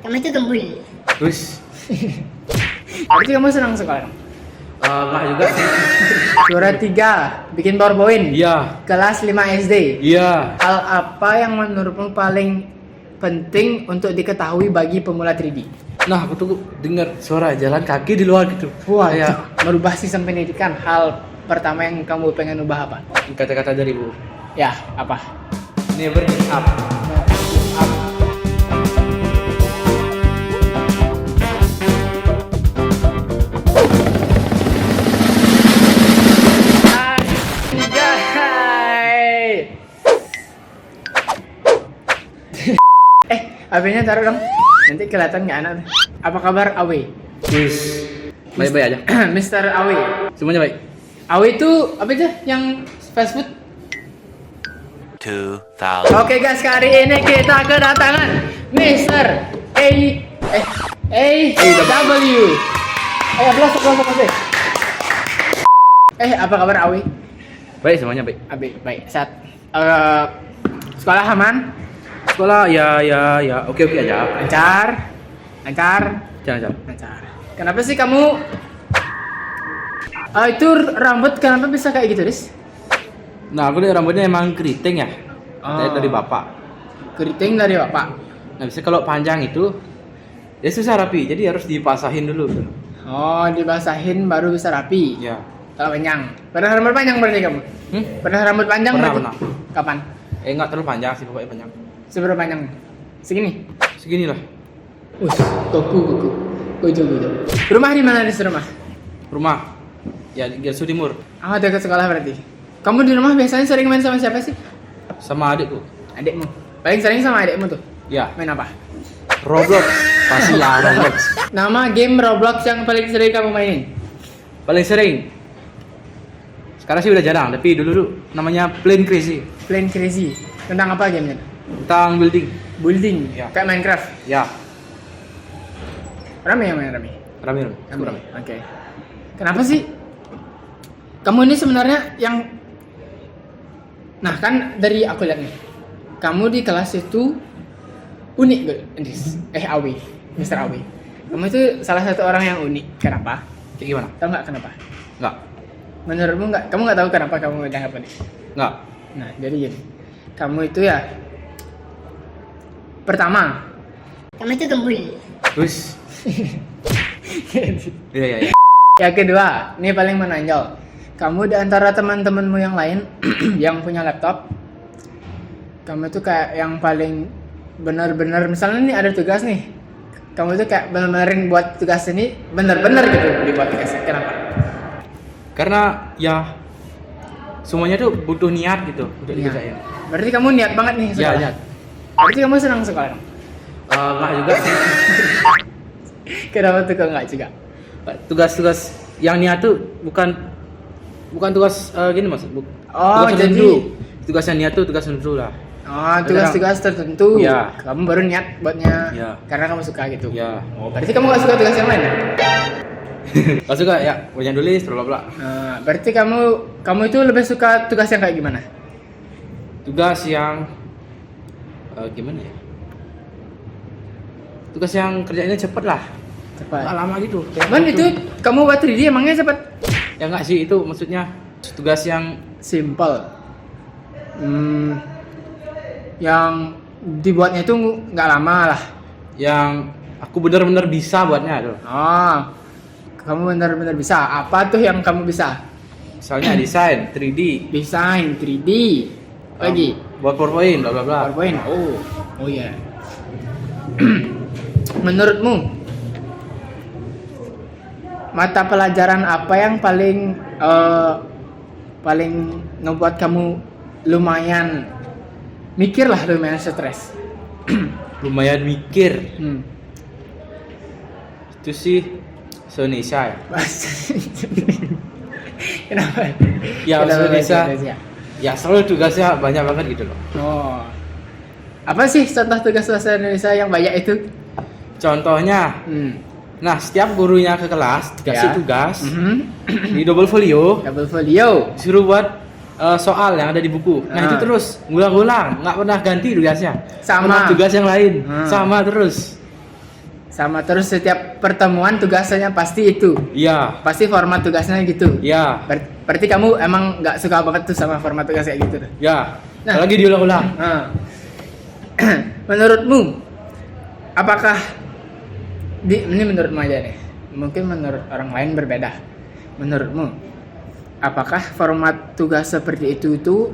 Kamu itu gembul. Terus Berarti kamu senang sekolah? enggak juga sih. Juara 3, bikin PowerPoint. Iya. Kelas 5 SD. Iya. Hal apa yang menurutmu paling penting untuk diketahui bagi pemula 3D? Nah, aku tuh dengar suara jalan kaki di luar gitu. Wah, Kayak itu merubah sistem pendidikan. Hal pertama yang kamu pengen ubah apa? kata-kata dari Bu. Ya, apa? Never give up. HP-nya taruh dong. Nanti kelihatan nggak anak. Apa kabar Awe? Terus baik-baik aja. Mr. Awe. Semuanya baik. Awe itu apa aja yang fast food? 2000. Oke guys, kali ini kita kedatangan Mr. W. Apa kabar Awe? Baik, semuanya baik. Baik. Saat sekolah aman? Sekolah ya. Oke aja. Lancar. Jangan. Kenapa sih kamu itu rambut kenapa bisa kayak gitu, Riz? Nah, aku lihat rambutnya emang keriting ya. Dari bapak. Keriting dari bapak. Nah, bisa kalau panjang itu ya susah rapi, jadi harus dipasahin dulu. Oh, dibasahin baru bisa rapi. Ya. Kalau panjang. Pernah rambut panjang berarti kamu? Pernah rambut panjang Pernah, berarti? pernah. Kapan? Enggak terlalu panjang sih, pokoknya panjang. Seberapa panjang? Segini. Segini lah. Kuku. Kuju. Rumah di mana, Riz, rumah? Rumah ya di Gersu Timur Oh, dekat sekolah berarti. Kamu di rumah biasanya sering main sama siapa sih? sama adikku. Adikmu. Paling sering sama adikmu tuh. Ya, Main apa? Roblox. Pasti lah Roblox. Nama game Roblox yang paling sering kamu mainin? Paling sering. Sekarang sih udah jarang, tapi dulu namanya Plane Crazy. Plane Crazy. Tentang apa gamenya? Tentang building. Building. Ya. Kayak Minecraft. Ya, Rame ya main rame. rame. Cukup rame. Oke. Kenapa sih? Kamu ini sebenarnya yang nah kan dari aku lihat nih. Kamu di kelas itu unik, Andris. Awe. Mr. Awe. Kamu itu salah satu orang yang unik. Kenapa? Kayak gimana? Tahu nggak kenapa? Enggak. Menurutmu nggak? Kamu nggak tahu kenapa kamu dianggap unik? Enggak. Nah, jadi gini. Kamu itu ya pertama, Kamu itu gembul. Terus iya. yang kedua, ini paling menonjol. Kamu di antara teman-temanmu yang lain yang punya laptop, kamu itu kayak yang paling benar-benar, misalnya nih ada tugas nih, kamu itu kayak benar-benar buat tugas ini benar-benar gitu dibuat tugasnya. Kenapa? Karena ya semuanya tuh butuh niat gitu untuk Niat. dikerjain. Berarti kamu niat banget nih Ya, sekolah. niat. Berarti kamu senang sekolah. Enggak juga sih. Kenapa tuh kok nggak juga? Tugas-tugas yang niat tuh bukan tugas gini mas. Oh, tugas jadi tertentu. Tugas yang niat tuh tugas tertentu lah. Oh, tugas-tugas tertentu. Ya. Kamu baru niat buatnya. Ya. Karena kamu suka gitu. Ya. Oh, berarti kamu gak suka tugas yang lain ya? Kalau suka ya banyak tulis bla bla bla. Nah, berarti kamu itu lebih suka tugas yang kayak gimana? Tugas yang gimana ya? Tugas yang kerjanya cepet lah. Cepat. Nggak lama gitu. Cuman itu kamu buat 3D emangnya cepat? Ya enggak sih, itu maksudnya tugas yang Simple. Yang dibuatnya itu nggak lama lah. yang aku benar-benar bisa buatnya tuh. Oh, kamu benar-benar bisa. Apa tuh yang kamu bisa? Misalnya desain 3D, Desain 3D. Lagi. buat PowerPoint bla bla bla. PowerPoint. Oh iya. Menurutmu mata pelajaran apa yang paling ngebuat kamu lumayan mikir lah, lumayan stres? Lumayan mikir. Hmm. Itu sih Indonesia ya. Kenapa? Ya, Kenapa Indonesia. Indonesia? Ya selalu tugasnya banyak banget gitu loh. Oh. Apa sih contoh tugas bahasa Indonesia yang banyak itu? Contohnya, nah setiap gurunya ke kelas dikasih Ya. tugas Mhm. di double folio, Double folio. disuruh buat soal yang ada di buku. Nah itu terus ngulang-ngulang, nggak pernah ganti tugasnya. Sama. Pernah tugas yang lain, Hmm. sama terus. Sama terus setiap pertemuan tugasnya pasti itu. Iya. Pasti format tugasnya gitu. Iya. Berarti kamu emang nggak suka banget tuh sama format tugas kayak gitu tuh. Ya. Nah. Lagi diulang-ulang. Nah. Menurutmu apakah ini menurutmu aja nih. Mungkin menurut orang lain berbeda. Menurutmu apakah format tugas seperti itu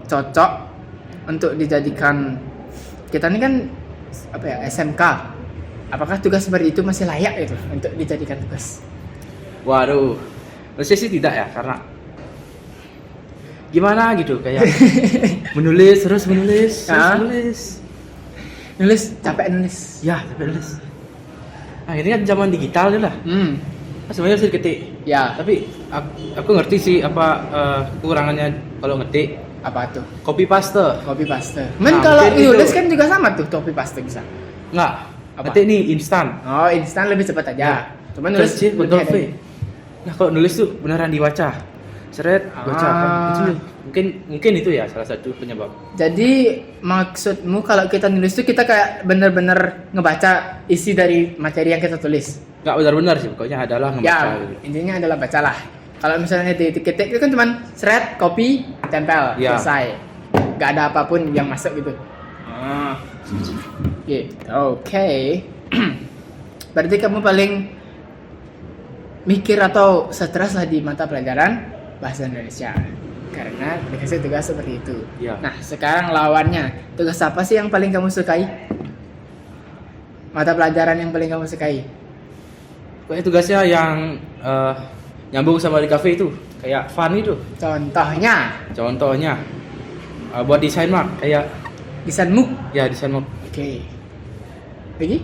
cocok untuk dijadikan kita ini kan apa ya SMK? Apakah tugas seperti itu masih layak itu untuk dijadikan tugas? Waduh. Menurut saya sih tidak ya, karena gimana gitu kayak menulis terus menulis. Nulis capek nulis. Ya, capek nulis. Nah, ini kan zaman digital aja lah. Nah, sebenarnya harus diketik. Ya. Tapi aku ngerti sih apa kekurangannya kalau ngetik. Apa tuh? Copy paste. Copy paste. Nah, Kalau mungkin nulis itu- kan juga sama tuh copy paste bisa. Enggak. Apa? Ngetik nih instan. Oh, instan lebih cepat aja. Ya. Cuma nulis C, lebih Ctrl V. headache. Nah, kalau nulis tuh beneran dibaca. Seret, baca kan. Ah. Mungkin itu ya salah satu penyebab. Jadi maksudmu kalau kita nulis tuh kita kayak bener-bener ngebaca isi dari materi yang kita tulis. Enggak benar-benar sih, pokoknya adalah membaca Ya, gitu. intinya adalah bacalah. Kalau misalnya diketik itu kan cuman seret, copy, tempel, Ya. selesai. Gak ada apapun yang masuk gitu. Gitu. Oke. Berarti kamu paling mikir atau stres lah di mata pelajaran bahasa Indonesia karena dikasih tugas seperti itu. Ya. Nah, sekarang lawannya, tugas apa sih yang paling kamu sukai? Mata pelajaran yang paling kamu sukai? Pokoknya tugasnya yang nyambung sama di cafe itu, kayak fun itu. Contohnya, Contohnya buat desain mah kayak desain MOOC. ya desain mah Oke. Lagi?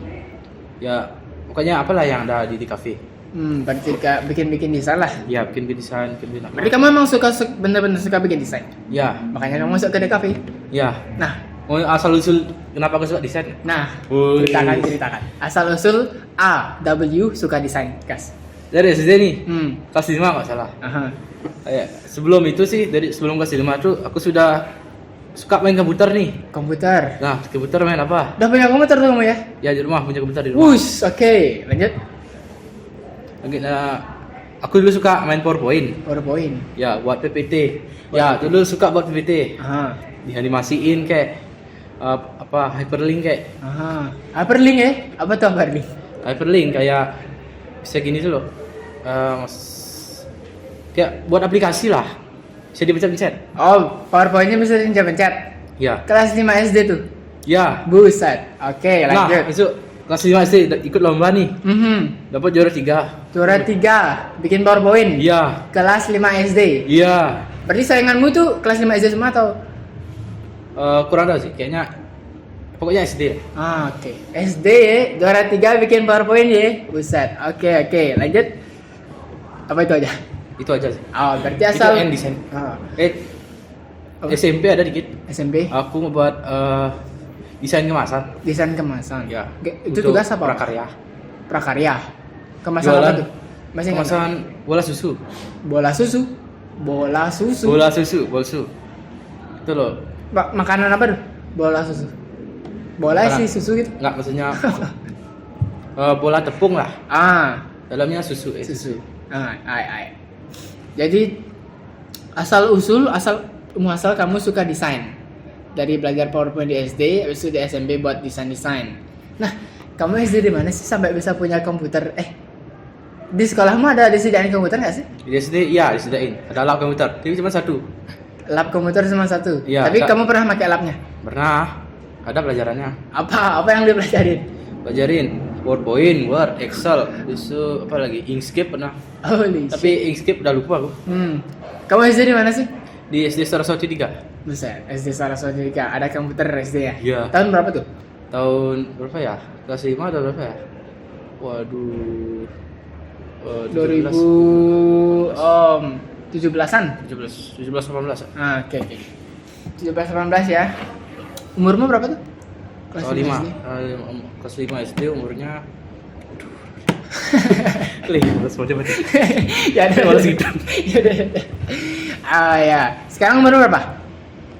ya pokoknya apalah yang ada di cafe. Berarti kayak bikin-bikin desain lah. Ya bikin desain, bikin apa. Berarti kamu emang bener-bener suka bikin desain. Ya, Makanya kamu masuk ke DKV. ya. Nah, Mau asal usul kenapa aku suka desain? Wih. ceritakan. Asal usul A, W suka desain, Gas. Dari SD nih, Hmm. kelas 5 nggak salah. Aha. Kayak sebelum itu sih, dari sebelum kelas 5 tuh aku sudah suka main komputer nih. Komputer. Nah, komputer main apa? Udah punya komputer tuh kamu ya? Ya di rumah, punya komputer di rumah. Wush, oke. Lanjut. Lagi, aku dulu suka main PowerPoint. PowerPoint. Ya, buat PPT. Ya, dulu suka buat PPT. Aha. Dianimasiin kayak apa hyperlink kayak Aha. Hyperlink ya? Apa tuh hyperlink? hyperlink kayak bisa gini tuh loh. Kayak buat aplikasi lah. Bisa dipencet-pencet. Oh, PowerPoint-nya bisa dipencet-pencet. Ya. Kelas 5 SD tuh. Ya. Buset. Oke, Nah, lanjut. itu kelas 5 SD ikut lomba nih. Dapat juara 3. Juara 3 bikin PowerPoint. Iya. Kelas 5 SD. Iya. Berarti sainganmu tuh kelas 5 SD semua atau? Kurang tahu sih, kayaknya pokoknya SD. Oke. SD ya, juara 3 bikin PowerPoint ya. Buset. Oke, lanjut. Apa itu aja? Itu aja sih. Oh, berarti Itu asal yang desain. Ah, Oh. SMP ada dikit. SMP Aku ngebuat desain kemasan. desain kemasan. Ya. Itu Untuk tugas apa? Prakarya. Prakarya. Kemasan Jualan. apa tuh? Masih ingat? Kemasan bola susu. Bola susu. Bola susu. Bola susu, itu loh. Makanan apa tuh? Bola susu. Bola Makanan. sih susu gitu. Enggak, maksudnya bola tepung lah. Ah, Dalamnya susu. susu. Ai. Jadi asal kamu suka desain. Dari belajar PowerPoint di SD, habis itu di SMP buat desain. Nah, kamu SD di mana sih sampai bisa punya komputer? Di sekolahmu ada disediain komputer nggak sih? Di SD, iya disediain. Ada lab komputer, tapi cuma satu. Lab komputer cuma satu. Iya, Tapi ada. kamu pernah pakai labnya? Pernah. Ada pelajarannya. Apa yang dipelajarin? Pelajarin PowerPoint, Word, Excel, terus apa lagi? Inkscape pernah. Holy shit. Tapi Inkscape udah lupa aku. Kamu SD di mana sih? Di SD Saraswati 3. Buset, SD Saraswati 3. Ada komputer SD ya? Iya. Tahun berapa tuh? Tahun berapa ya? Kelas 5 atau berapa ya? Waduh. 2017-an. 17 18. Oke. 17-18 ya. Umurmu berapa tuh? Kelas Kelas 5 5. SD. Kelas 5 SD umurnya Kelas macam Ya ada. Malas gitu. Ya udah. Ya. Sekarang umur berapa?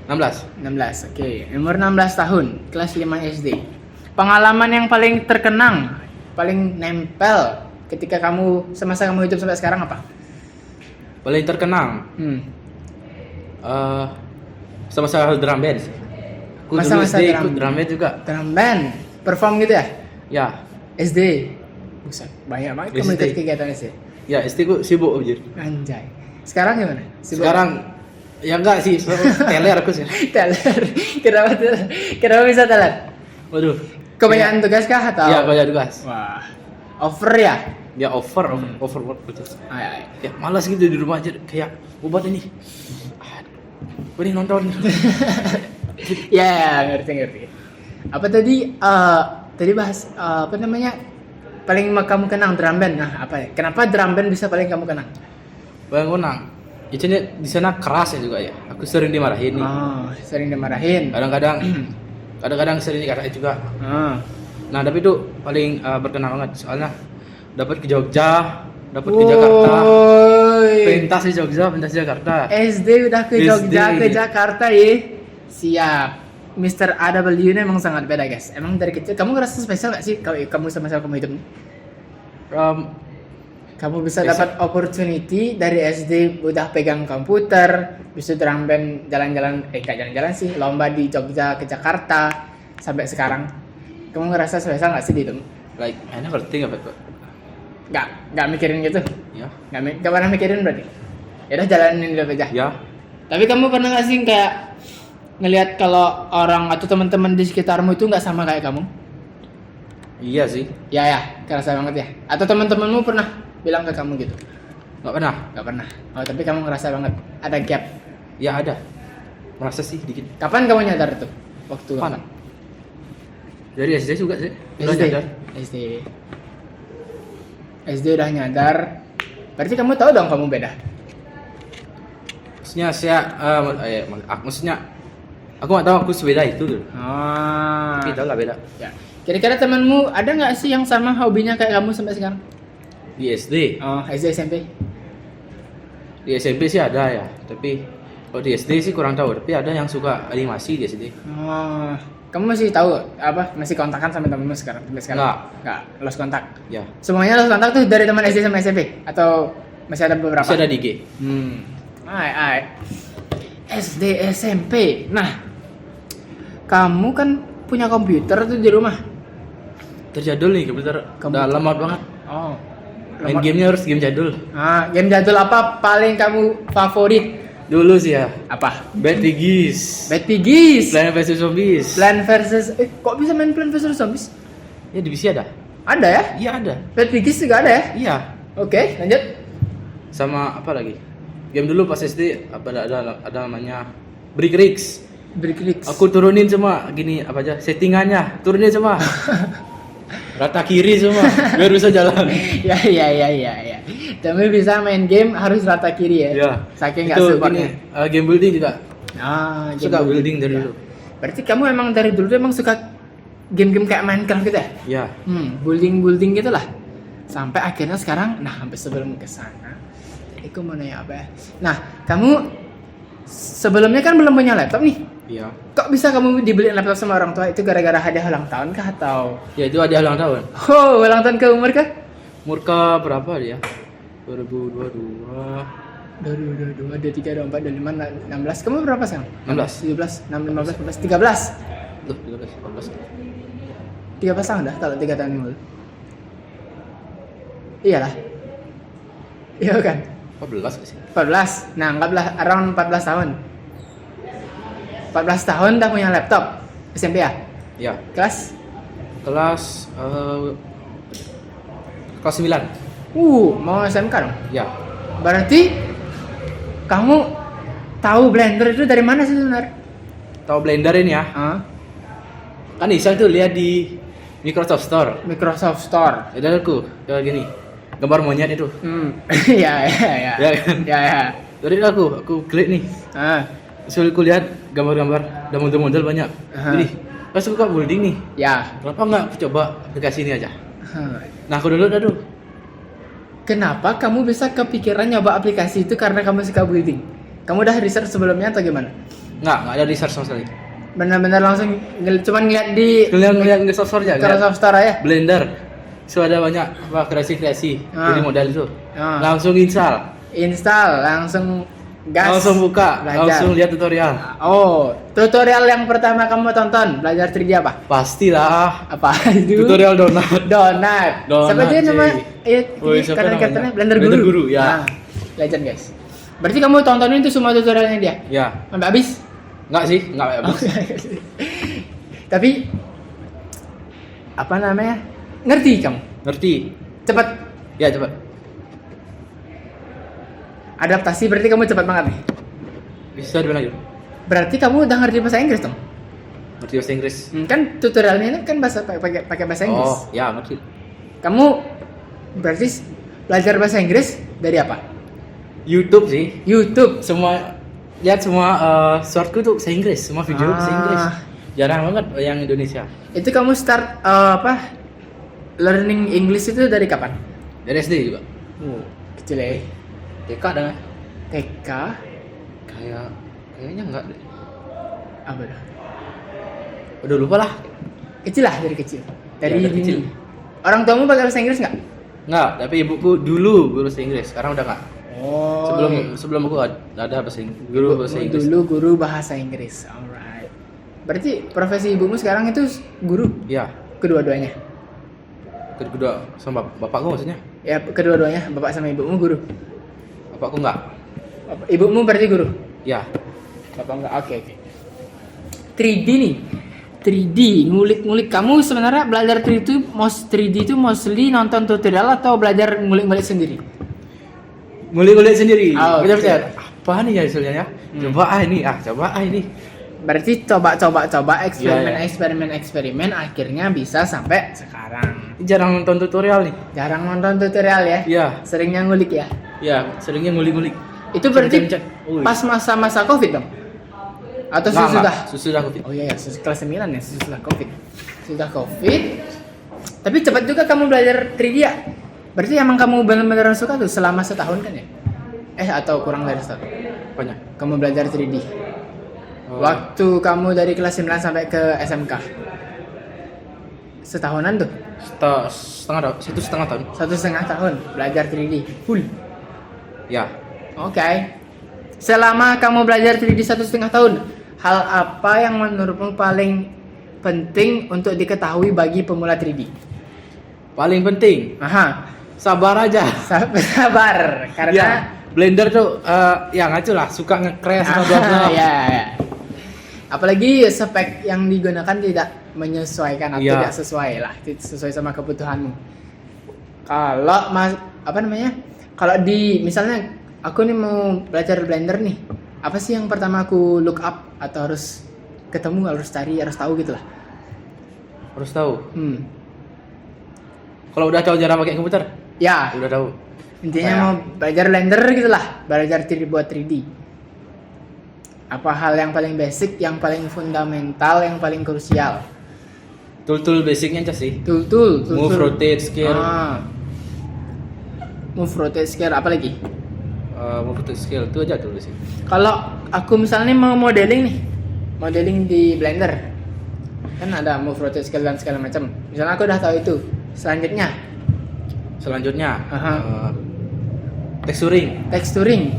16. 16. Oke. Umur 16 tahun, kelas 5 SD. Pengalaman yang paling terkenang paling nempel ketika kamu semasa kamu hidup sampai sekarang apa? Paling terkenang sama-sama drum band sih. Aku dulu Masa-masa SD drum- ikut drum band juga. Drum band, perform gitu ya? Ya, SD. Buset, banyak banget kamu SD. ikut kegiatan SD. ya SD ku sibuk aja. Anjay. Sekarang gimana? Sibuk? Sekarang ya enggak sih, teler aku sih. teler. Kenapa teler? Kenapa bisa teler? Waduh. Kebanyakan tugas kah atau? Ya banyak tugas. Wah. Over ya? Ya overwork gitu. Ay. Ya malas gitu di rumah aja kayak buat ini. Boleh nonton. Ya, ngerti. Apa tadi? Tadi bahas apa namanya? Paling kamu kenang drum band. Nah, apa ya? Kenapa drum band bisa paling kamu kenang? Bang Gunang. Itu di sana keras ya juga ya. Aku sering dimarahin nih. Oh, sering dimarahin. Kadang-kadang sering dikatakan juga. Nah, tapi itu paling berkenan banget soalnya dapat ke Jogja, dapat ke Jakarta. Woi. Pentas di Jogja, pentas di Jakarta. SD udah ke Jogja, SD. ke Jakarta ya. Siap. Mr. AW ini emang sangat beda guys. Emang dari kecil kamu ngerasa spesial gak sih kalau kamu sama-sama kamu hidup? Kamu bisa Spesial. dapat opportunity dari SD udah pegang komputer, bisa drum band jalan-jalan, gak jalan-jalan sih, lomba di Jogja ke Jakarta sampai sekarang. Kamu ngerasa spesial gak sih di hidup? Like, I never think of it. But, Gak mikirin gitu? ya, Gak pernah mikirin berarti? Ya udah jalanin dulu aja. ya, Tapi kamu pernah gak sih kayak ngelihat kalau orang atau teman-teman di sekitarmu itu nggak sama kayak kamu? iya sih. Ya, kerasa banget ya. Atau teman-temanmu pernah bilang ke kamu gitu? Nggak pernah. Nggak pernah. Oh, tapi kamu ngerasa banget ada gap. Ya ada. Merasa sih dikit. Kapan kamu nyadar tuh? Waktu Kapan? Dari SD juga sih. Udah SD. nyadar. SD udah nyadar. Berarti kamu tahu dong kamu beda. Maksudnya maksudnya aku nggak tahu aku sebeda itu tuh. Ah. Tapi tahu lah beda. Ya. Kira-kira temanmu ada nggak sih yang sama hobinya kayak kamu sampai sekarang? Di SD, Oh, SD SMP. di SMP sih ada ya. Tapi kalau di SD sih kurang tahu. Tapi ada yang suka animasi di SD. Oh, kamu masih tahu apa? Masih kontakan sama temenmu sekarang? Sampai sekarang? Nggak, lost kontak. Ya. Semuanya lost kontak tuh dari teman SD sama SMP atau masih ada beberapa? Masih ada di G. Ai. SD SMP. Nah, kamu kan punya komputer tuh di rumah. Terjadul nih komputer. Udah lama banget. Oh. Main gamenya harus game jadul. Game jadul apa paling kamu favorit? Dulu sih ya. Apa? Bad Piggies. Bad Piggies. Plan vs Zombies. Plan versus kok bisa main Plan versus Zombies? Ya di PC ada. Ada ya? Iya ada. Bad Piggies juga ada ya? Iya. Oke, lanjut. Sama apa lagi? Game dulu pas SD ada namanya Brick Rigs. Berklik. Aku turunin semua gini apa aja settingannya, turunin semua. Rata kiri semua biar bisa jalan. ya. Tapi bisa main game harus rata kiri ya. Iya. Saking nggak Itu supportnya. gini, game building juga. Game Suka building dari ya. dulu. Berarti kamu emang dari dulu emang suka game-game kayak Minecraft gitu ya? Ya. Building gitu lah. Sampai akhirnya sekarang, nah hampir sebelum ke sana. Jadi aku mau nanya apa ya? Nah, kamu sebelumnya kan belum punya laptop nih. Iya. Kok bisa kamu dibeliin laptop sama orang tua? Itu gara-gara hadiah ulang tahun kah atau? Ya itu ada ulang tahun. Oh, ulang tahun ke umur kah? Murka berapa dia? 2022. 22, 23, 24, 25, 16. Kamu berapa sekarang? 16. 17, 16, 15, 13. Loh, 13, 14. 13 tahun dah kalau 3 tahun yang lalu. Iyalah. Iya kan? 14 sih. 14. Nah, anggaplah around 14 tahun. 14 tahun udah punya laptop. SMP ya? Ya. Kelas? Kelas 9. Mau SMK dong? Ya. Berarti kamu tahu Blender itu dari mana sih sebenarnya? Tahu Blender ini ya? Kan iseng tuh lihat di Microsoft Store. Microsoft Store. Ada aku kayak gini. Gambar monyet itu. Ya. Ya kan? Ya. Dari aku klik nih. Sulit aku lihat gambar-gambar dan model-model banyak. Jadi, pas suka building nih. Ya. Kenapa nggak aku coba aplikasi ini aja? Nah, aku download aduh. Kenapa kamu bisa kepikiran nyoba aplikasi itu karena kamu suka building? Kamu udah research sebelumnya atau gimana? Nggak ada research sama sekali. Benar-benar langsung cuman ngeliat di Ngeliat Microsoft Store aja. Microsoft Store ya? Blender. So ada banyak apa kreasi-kreasi Ah. jadi modal itu. Ah. Langsung install, Langsung gas. langsung buka, belajar. langsung lihat tutorial. Oh, tutorial yang pertama kamu tonton belajar 3D apa? Pastilah Apa itu? tutorial donat. Donat. Donat, Siapa dia nama? cuy. Woi, siapa Karakternya namanya? Blender Blender Guru. Guru, ya. Nah, legend guys. Berarti kamu tontonin itu semua tutorialnya dia Ya, sampai habis? enggak sih, enggak habis. Tapi apa namanya? Ngerti kamu? Ngerti? Cepat Ya cepat. adaptasi, berarti kamu cepat banget nih. Bisa di mana yuk? Berarti kamu udah ngerti bahasa Inggris dong? Ngerti bahasa Inggris? Kan tutorialnya ini kan pakai bahasa Inggris. Oh, ya ngerti. Kamu berarti belajar bahasa Inggris dari apa? YouTube sih. YouTube. Semua lihat semua shortku tuh bahasa Inggris, semua video bahasa Inggris. Ah. Jarang banget yang Indonesia. Itu kamu start learning English itu dari kapan? Dari SD juga. Kecil ya. TK dah. TK Kayaknya enggak deh. apa dah? Udah lupa lah. Kecil lah, dari kecil. Dari Ya, dari kecil. dini. Orang tuamu pakai bahasa Inggris nggak? Enggak, tapi ibuku dulu guru bahasa Inggris, sekarang udah enggak. Oh. Sebelum aku ada bahasa Inggris, guru bahasa Inggris. Dulu guru bahasa Inggris. Alright. Berarti profesi ibumu sekarang itu guru Iya. kedua-duanya. Kedua sama bapakku maksudnya. Ya, kedua-duanya, bapak sama ibumu guru. Bapakku enggak. Ibumu berarti guru. Ya. Bapak enggak. Oke. 3D nih. 3D, ngulik-ngulik. Kamu sebenarnya belajar 3D itu mostly nonton tutorial atau belajar ngulik-ngulik sendiri? Ngulik-ngulik sendiri. Oh, Kita oke. bisa apa nih ya hasilnya ya? Coba ini. Berarti coba Iya, eksperimen akhirnya bisa sampai sekarang. Jarang nonton tutorial nih. Jarang nonton tutorial ya? Iya. Seringnya ngulik ya? Ya, seringnya ngulik-ngulik. Itu berarti Cek. Wih. pas masa-masa Covid dong? Atau Nggak, sesudah? nggak. Sesudah Covid. Oh iya, kelas 9 ya, sesudah Covid. Sudah Covid. Tapi cepat juga kamu belajar 3D ya? Berarti emang kamu benar-benar suka tuh selama setahun kan ya? Atau kurang dari setahun? Apanya? Kamu belajar 3D. Oh. Waktu kamu dari kelas 9 sampai ke SMK. Setahunan tuh? Setengah tahun. 1,5 tahun belajar 3D. Full. Ya. Oke. Selama kamu belajar 3D 1,5 tahun, hal apa yang menurutmu paling penting untuk diketahui bagi pemula 3D? Paling penting, Aha, sabar aja. sabar karena Ya, Blender tuh ya ngaco lah, suka nge-crash sama bla bla. ya. Apalagi spek yang digunakan tidak menyesuaikan atau Iya. tidak sesuai lah, tidak sesuai sama kebutuhanmu. Kalau apa namanya? Kalau di misalnya aku nih mau belajar Blender nih, apa sih yang pertama aku look up atau harus ketemu, harus cari, harus tahu gitu lah. Harus tahu. Hmm. Kalau udah tahu cara pakai komputer, Ya, udah tahu. intinya Kayak- mau belajar Blender gitu lah, belajar 3D buat 3D. Apa hal yang paling basic, yang paling fundamental, yang paling krusial? Tool basicnya aja sih. Tool. Move, rotate, scale. Move, rotate, scale, apa lagi? Move, rotate, scale itu aja tool basic. Kalau aku misalnya mau modeling nih, modeling di Blender, kan ada move, rotate, scale dan segala macam. Misalnya aku udah tahu itu, selanjutnya Selanjutnya, Aha. texturing. texturing.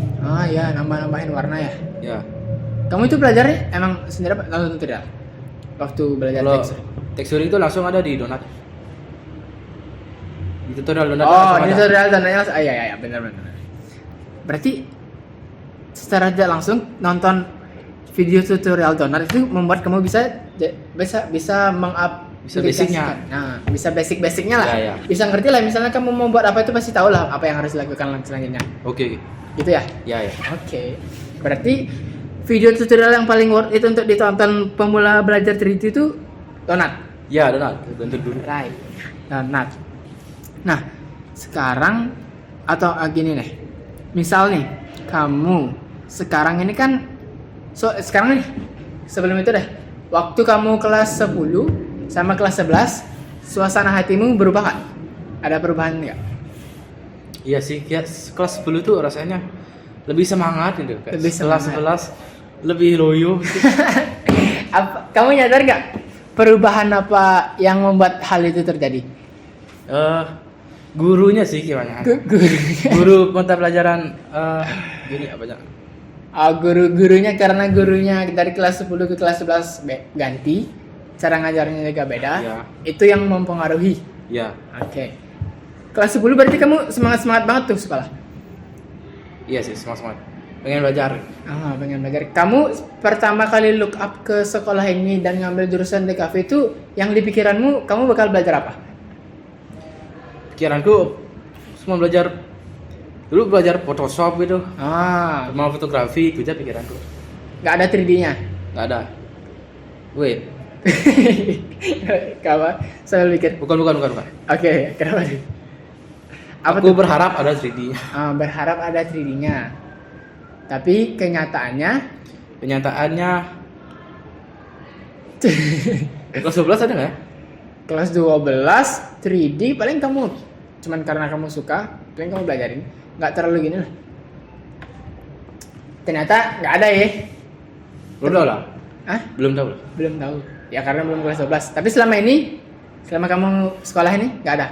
Ya, nambah-nambahin warna ya. Ya. Kamu itu belajarnya emang sendiri apa? Nonton tutorial? Waktu belajar Kalau texturing. texturing itu langsung ada di Donat. Di tutorial Donat Oh, langsung di ada. tutorial tandanya iya, benar. Berarti secara tidak langsung nonton video tutorial Donat itu membuat kamu bisa Bisa basicnya. Nah, bisa basic-basicnya lah. Ya, ya. Bisa ngerti lah, misalnya kamu mau buat apa itu pasti tahu lah apa yang harus dilakukan selanjutnya. Oke. Gitu ya? Ya. Oke. Berarti video tutorial yang paling worth it untuk ditonton pemula belajar 3D itu Donat. Ya, Donat. Bentuk dulu. Right. Donat. Nah, sekarang atau gini nih. Misal nih, kamu sekarang ini kan sekarang nih sebelum itu deh. Waktu kamu kelas 10 sama kelas 11, suasana hatimu berubah nggak? Ada perubahan nggak? Iya sih, ya, kelas 10 tuh rasanya lebih semangat gitu. Kayak Lebih kelas semangat. 11 lebih loyo gitu. Kamu nyadar nggak perubahan apa yang membuat hal itu terjadi? Gurunya sih gimana? Gurunya. Guru mata pelajaran gini apa ya? Guru-gurunya karena gurunya dari kelas 10 ke kelas 11 ganti, cara ngajarnya juga beda. Ya. Itu yang mempengaruhi. Ya. Oke. Kelas 10 berarti kamu semangat-semangat banget tuh sekolah. Iya sih, semangat. Pengen belajar. Pengen belajar. Kamu pertama kali look up ke sekolah ini dan ngambil jurusan DKV itu yang di pikiranmu kamu bakal belajar apa? Pikiranku semua belajar dulu belajar Photoshop gitu. Mau fotografi itu aja pikiranku. Nggak ada 3D-nya. Nggak ada. Wait. Kamu sambil mikir. Bukan. Oke, kenapa sih? Aku berharap ada 3D-nya. Berharap ada 3D-nya. Tapi kenyataannya kelas 12 ada nggak ya? kelas 12 3D paling kamu cuman karena kamu suka, paling kamu belajarin. Nggak terlalu gini lah. Ternyata nggak ada ya. Belum tahu lah. Belum tahu. Belum tahu. Ya karena belum kelas 12. Tapi selama kamu sekolah ini nggak ada.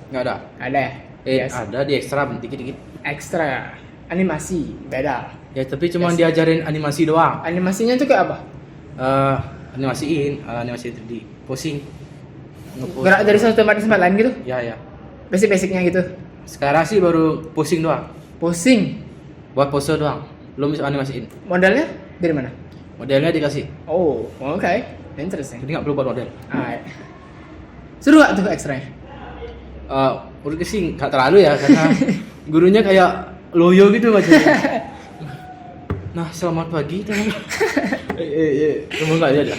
Nggak ada. Ada ya? Yes. Ada di ekstra dikit-dikit. Ekstra animasi beda. Ya tapi cuma diajarin animasi doang. Animasinya itu kayak apa? Animasi 3D, posing. Gerak dari satu tempat ke tempat lain gitu? Ya. Basic-basicnya gitu. Sekarang sih baru posing doang. Posing. Buat pose doang. Belum bisa animasiin. Modalnya dari mana? Modelnya dikasih. Oh, oke. Interesting. Jadi nggak perlu buat model. Seru gak tuh ekstranya? Menurutku sih nggak terlalu ya karena gurunya kayak loyo gitu macamnya. Nah, selamat pagi teman. Kamu nggak ada?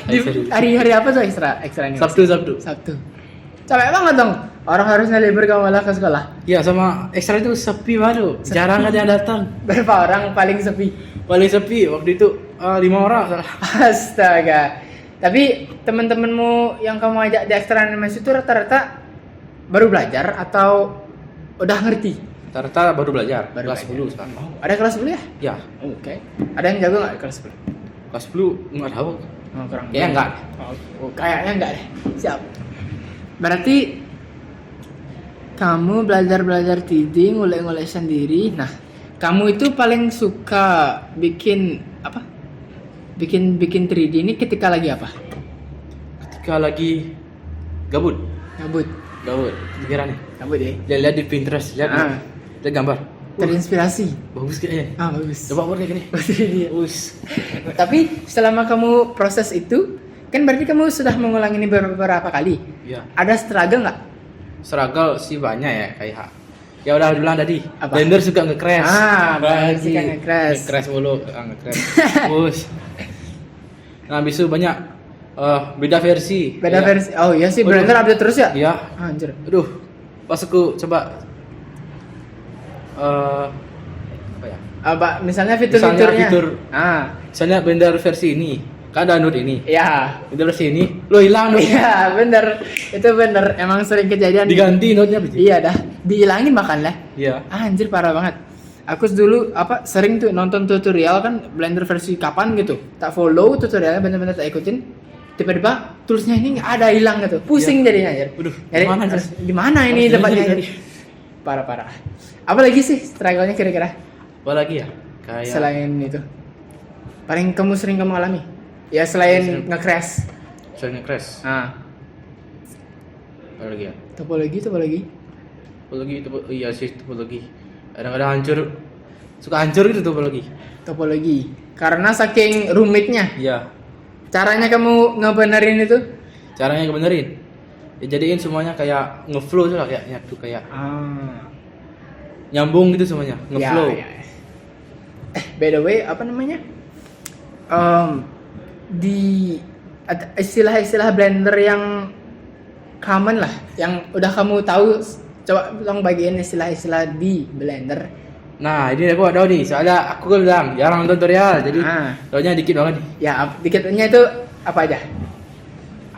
Hari-hari apa tuh ekstra ini? Sabtu. Capek banget dong. Orang harusnya libur kamu malah ke sekolah. Iya, sama ekstra itu sepi baru. Jarang ada yang datang. Berapa orang paling sepi? Paling sepi waktu itu 5 orang. Astaga. Tapi teman-temanmu yang kamu ajak di ekstra animasi itu rata-rata baru belajar atau udah ngerti? Rata-rata baru belajar. Kelas 10 sekarang. Ada kelas 10 ya? Ya. Oke. Ada yang jago nggak kelas 10? Kelas 10 nggak tahu. Kurang. Kayaknya enggak. Kayaknya enggak deh. Siap. Berarti kamu belajar 3D, ngulek-ngulek sendiri. Nah, kamu itu paling suka bikin apa? Bikin 3D ini ketika lagi apa? Ketika lagi gabut. Pikirannya. Gabut ya. Lihat di Pinterest, lihat gambar. Terinspirasi. Bagus kayaknya. Bagus. Coba buat kayak gini. Tapi selama kamu proses itu, kan berarti kamu sudah mengulangi ini beberapa kali. Iya. Ada struggle nggak? Struggle sih banyak ya kayak. Ya udah bilang tadi. Apa? Blender suka nge-crash. Blender suka nge-crash. Nge-crash mulu, nge-crash. Terus. Nah, habis itu banyak beda versi. Versi. Oh iya sih, Blender update terus ya? Iya. Anjir. Aduh. Pas aku coba apa ya? Misalnya fitur-fiturnya. Misalnya Blender versi ini, kan download ini. Iya. Blender versi ini, lo hilang. Iya, bener. Itu bener. Emang sering kejadian. Diganti node-nya. Iya dah. Dihilangin bahkan lah. Iya. Anjir parah banget. Aku dulu sering tuh nonton tutorial kan Blender versi kapan gitu. Tak follow tutorialnya, bener-bener tak ikutin. Tiba-tiba toolsnya ini nggak ada, hilang gitu. Pusing jadinya anjir. Waduh. Gimana ini tempatnya? Parah. Apalagi sih struggle-nya kira-kira? Apalagi ya? Kayak Selain itu. Paling kamu sering kamu alami? Ya selain nge-crash. Selain nge-crash. Apalagi ya? Topologi. Iya sih topologi. Kadang-kadang suka hancur gitu topologi. Karena saking rumitnya. Iya. Caranya kamu ngebenerin itu? Caranya ngebenerin. Ya jadiin semuanya kayak ngeflow tuh lah kayaknya tuh kayak. Nyambung gitu semuanya, ngeflow. Ya. By the way, apa namanya? Di istilah-istilah Blender yang common lah, yang udah kamu tahu, coba tolong bagiin istilah-istilah di Blender. Nah, ini aku tahu nih, soalnya aku kan bilang jarang nonton tutorial, jadi tahunya dikit banget nih. Ya, dikitnya itu apa aja?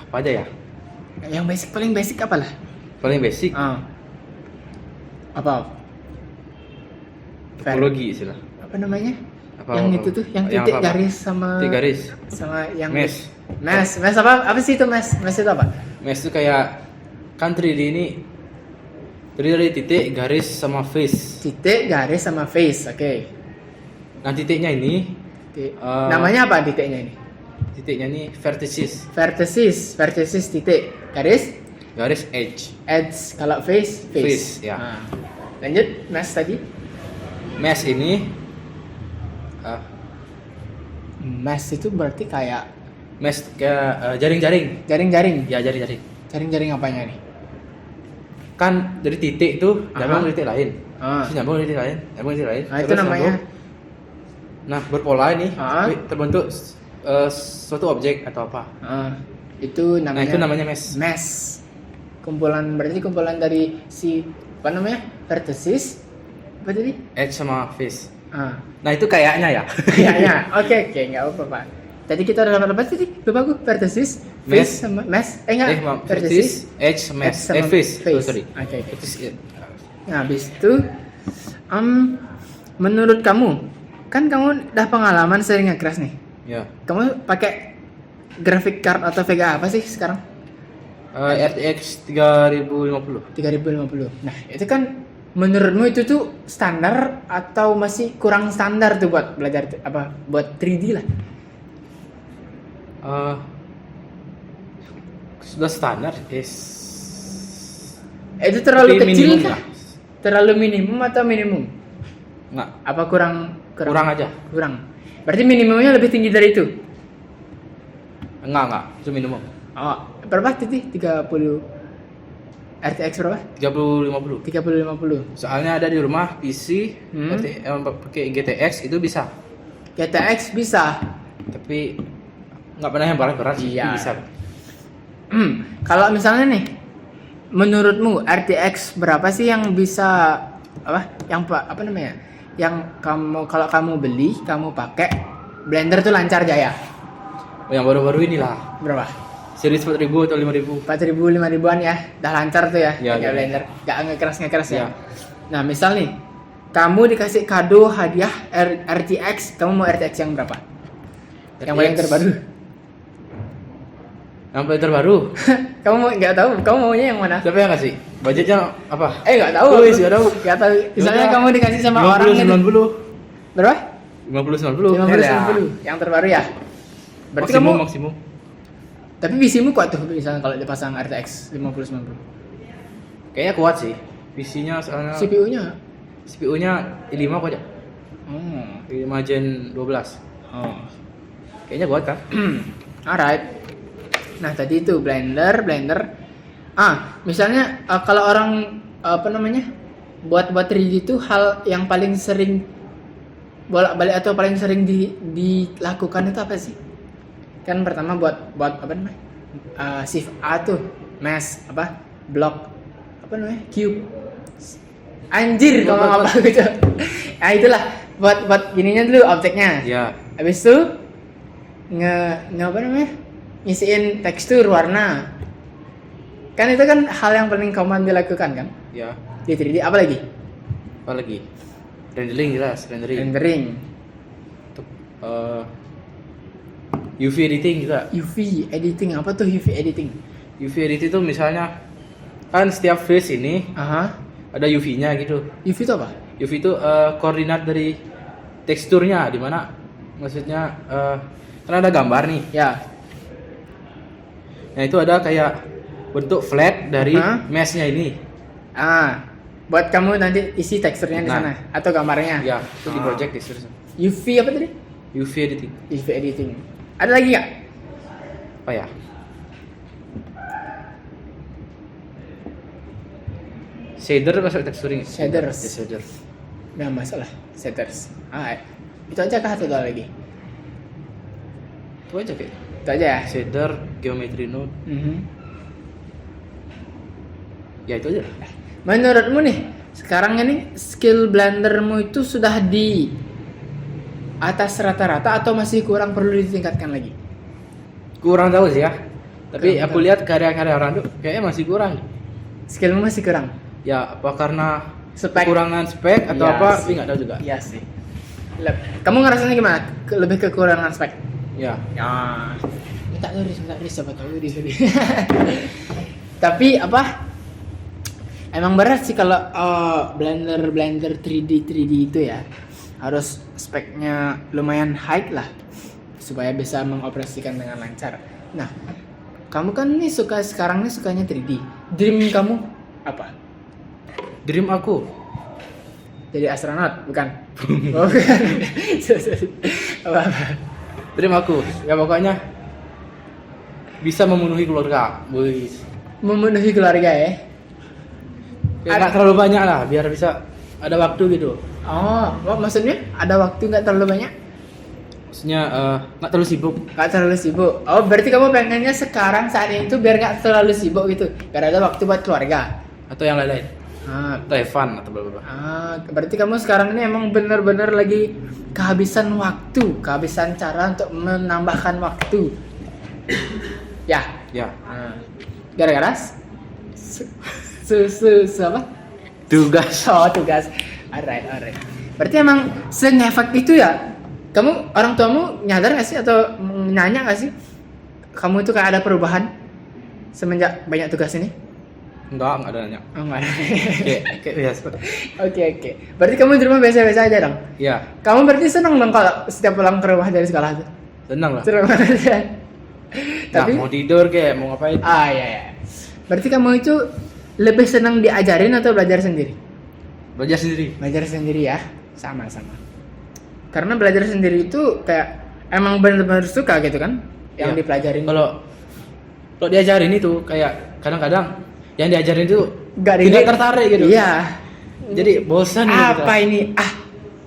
Apa aja ya? Yang paling basic apa lah? Paling basic. Apa? Topologi istilah. Apa namanya? Apa, yang itu tuh, yang titik garis sama. Titik garis. Sama yang. Mesh. Mesh apa? Apa sih itu mesh? Mesh itu apa? Mesh itu kayak kan 3D ini Terdiri dari titik, garis, sama face. Titik, garis sama face. Oke. Nah titiknya ini, Namanya apa titiknya ini? titiknya ini vertices, Vertices titik. Garis, garis edge. edge. Kalau face, Face, ya. Nah. Lanjut, Mas tadi. Mesh ini, Mesh itu berarti kayak mesh kayak jaring-jaring. jaring-jaring. Ya jaring-jaring. Jaring-jaring apanya nih? Kan dari titik tuh nyambung Aha. ke titik lain. Ah. Terus nyambung ke titik lain, nyambung ke titik lain. Nah, itu terus namanya nyambung. Nah berpola ini Ah. terbentuk suatu objek atau apa. Itu Nah namanya itu namanya mesh. mesh. Berarti kumpulan dari si apa namanya? Vertices. Apa tadi? Edge sama face. Ah. Nah itu kayaknya ya. Kayaknya. Oke, enggak apa-apa, Pak. Tadi kita udah dapat apa tadi? Lupa gue. Vertices, face Mesh. sama mesh. Enggak. maaf, vertices, edge, mesh. sama Face. face. Sorry. Oke. Vertices, Nah, habis itu menurut kamu, kan kamu udah pengalaman sering nge-crash nih. ya. Kamu pakai graphic card atau Vega apa sih sekarang? RTX 3050. 3050. Nah, itu kan menurutmu itu tuh standar atau masih kurang standar tuh buat belajar apa buat 3D lah? Sudah standar Itu terlalu Tapi kecil minimum kah? lah. Terlalu minimum atau minimum? Nggak, Apa kurang kurang aja. Kurang. Berarti minimumnya lebih tinggi dari itu. Enggak, itu minimum. Oh, berapa titik? 30 RTX berapa? 3050. 3050. Soalnya ada di rumah PC pakai GTX itu bisa. GTX bisa. Tapi nggak pernah yang berat-berat sih, Iya. bisa. Kalau misalnya nih, menurutmu RTX berapa sih yang bisa apa? Apa namanya? Yang kalau kamu beli, kamu pakai Blender tuh lancar jaya. Yang baru-baru inilah. Berapa? Series 4000 atau 5000. 4.000 5.000-an ya. Dah lancar tuh ya. Ya, pakai ya. Blender. Gak ngekeras ya. Ya. Nah, misal nih, kamu dikasih kado hadiah RTX, kamu mau RTX yang berapa? Yang paling RTX. terbaru. Yang paling terbaru. Kamu mau nggak tahu? Kamu maunya yang mana? Siapa yang ngasih? Budgetnya apa? Nggak tahu. Wih, nggak tahu. Nggak tahu. Misalnya Yaudah. kamu dikasih sama 50, orang gitu. 90. Berapa? 50 90. 50 Ya. 90. Yang terbaru ya. Berarti Maksimum, kamu. maksimum. Tapi PC-mu kuat tuh misalnya kalau dipasang RTX 50 90. Kayaknya kuat sih. PC-nya soalnya CPU-nya. CPU-nya i5 kok aja. Oh. i5 Gen 12. Oh. Kayaknya kuat kan? Alright. Nah, tadi itu Blender. Misalnya kalau orang apa namanya? Buat 3D itu hal yang paling sering bolak-balik atau paling sering dilakukan itu apa sih? Kan pertama buat apa namanya? Shift A tuh, mesh apa? Block apa namanya? Cube. Anjir, ngomong apa gitu. Nah, itulah buat gininya dulu objeknya. Ya. Habis itu nge apa namanya? Ngisiin tekstur warna. Kan itu kan hal yang paling common dilakukan kan? Ya. Di 3D apa lagi? Apa lagi? Rendering jelas, rendering. Rendering, Untuk UV editing juga. UV editing. Apa tuh UV editing? UV editing itu misalnya kan setiap face ini Aha. ada UV-nya gitu. UV itu apa? UV itu koordinat dari teksturnya, di mana maksudnya kan ada gambar nih. Ya. Nah itu ada kayak bentuk flat dari mesh-nya ini. Buat kamu nanti isi teksturnya di Nah. sana atau gambarnya. Ya, itu di project tekstur. UV apa tadi? UV editing. UV editing. Ada lagi nggak? Apa ya? Shader masuk texturing. Shaders. Ya, shader. Nggak masalah. Shaders. Itu aja kah atau ada lagi? Itu aja kayak. Itu aja ya. Shader, geometry node. Ya itu aja. Menurutmu nih, sekarang ini skill Blendermu itu sudah di atas rata-rata atau masih kurang perlu ditingkatkan lagi? Kurang tahu sih ya. Tapi Kurang aku tahu. lihat karya-karya orang tuh kayaknya masih kurang. Skillmu masih kurang? Ya apa karena Spek. kekurangan spek atau Iya apa? sih. Tapi nggak tahu juga. Iya sih. Kamu ngerasanya gimana? Lebih kekurangan spek? Ya. Ya. Minta turis, siapa tahu di sini. Tapi apa? Emang berat sih kalau Blender 3D itu ya. Harus speknya lumayan high lah supaya bisa mengoperasikan dengan lancar. Nah, kamu kan nih sekarang nih sukanya 3D. Dream kamu apa? Dream aku Jadi astronot, bukan? Oh, bukan. Apa? Dream aku ya pokoknya bisa memenuhi keluarga, boys. Memenuhi keluarga ya. Ya nggak terlalu banyak lah, biar bisa ada waktu gitu. Oh, maksudnya ada waktu nggak terlalu banyak? Maksudnya nggak terlalu sibuk. Nggak terlalu sibuk. Oh, berarti kamu pengennya sekarang saat ini tuh biar nggak terlalu sibuk gitu, biar ada waktu buat keluarga. Atau yang lain-lain. Ah, Atau have fun atau bla bla bla. berarti kamu sekarang ini emang bener-bener lagi kehabisan waktu, kehabisan cara untuk menambahkan waktu. Ya. Ya. Gara-gara apa? Tugas. Oh, tugas. Alright. Berarti emang se-ngefek itu ya? Kamu, orang tuamu nyadar gak sih atau nanya gak sih? Kamu itu kayak ada perubahan semenjak banyak tugas ini? Enggak ada nanya. Oh, enggak. Kayak biasa. Oke. Berarti kamu di rumah biasa-biasa aja dong? Iya, Kamu berarti senang dong kalau setiap pulang ke rumah dari sekolah tuh? senang lah. Senang banget ya? Nah, mau tidur kayak mau ngapain? Iya. Berarti kamu itu lebih senang diajarin atau belajar sendiri? Belajar sendiri. Belajar sendiri ya, sama. Karena belajar sendiri itu kayak emang benar-benar suka gitu kan, yang Iya. dipelajarin. Kalau diajarin itu kayak kadang-kadang yang diajarin itu Nggak tidak relate. tertarik gitu. Iya. Jadi bosan gitu. Apa ini?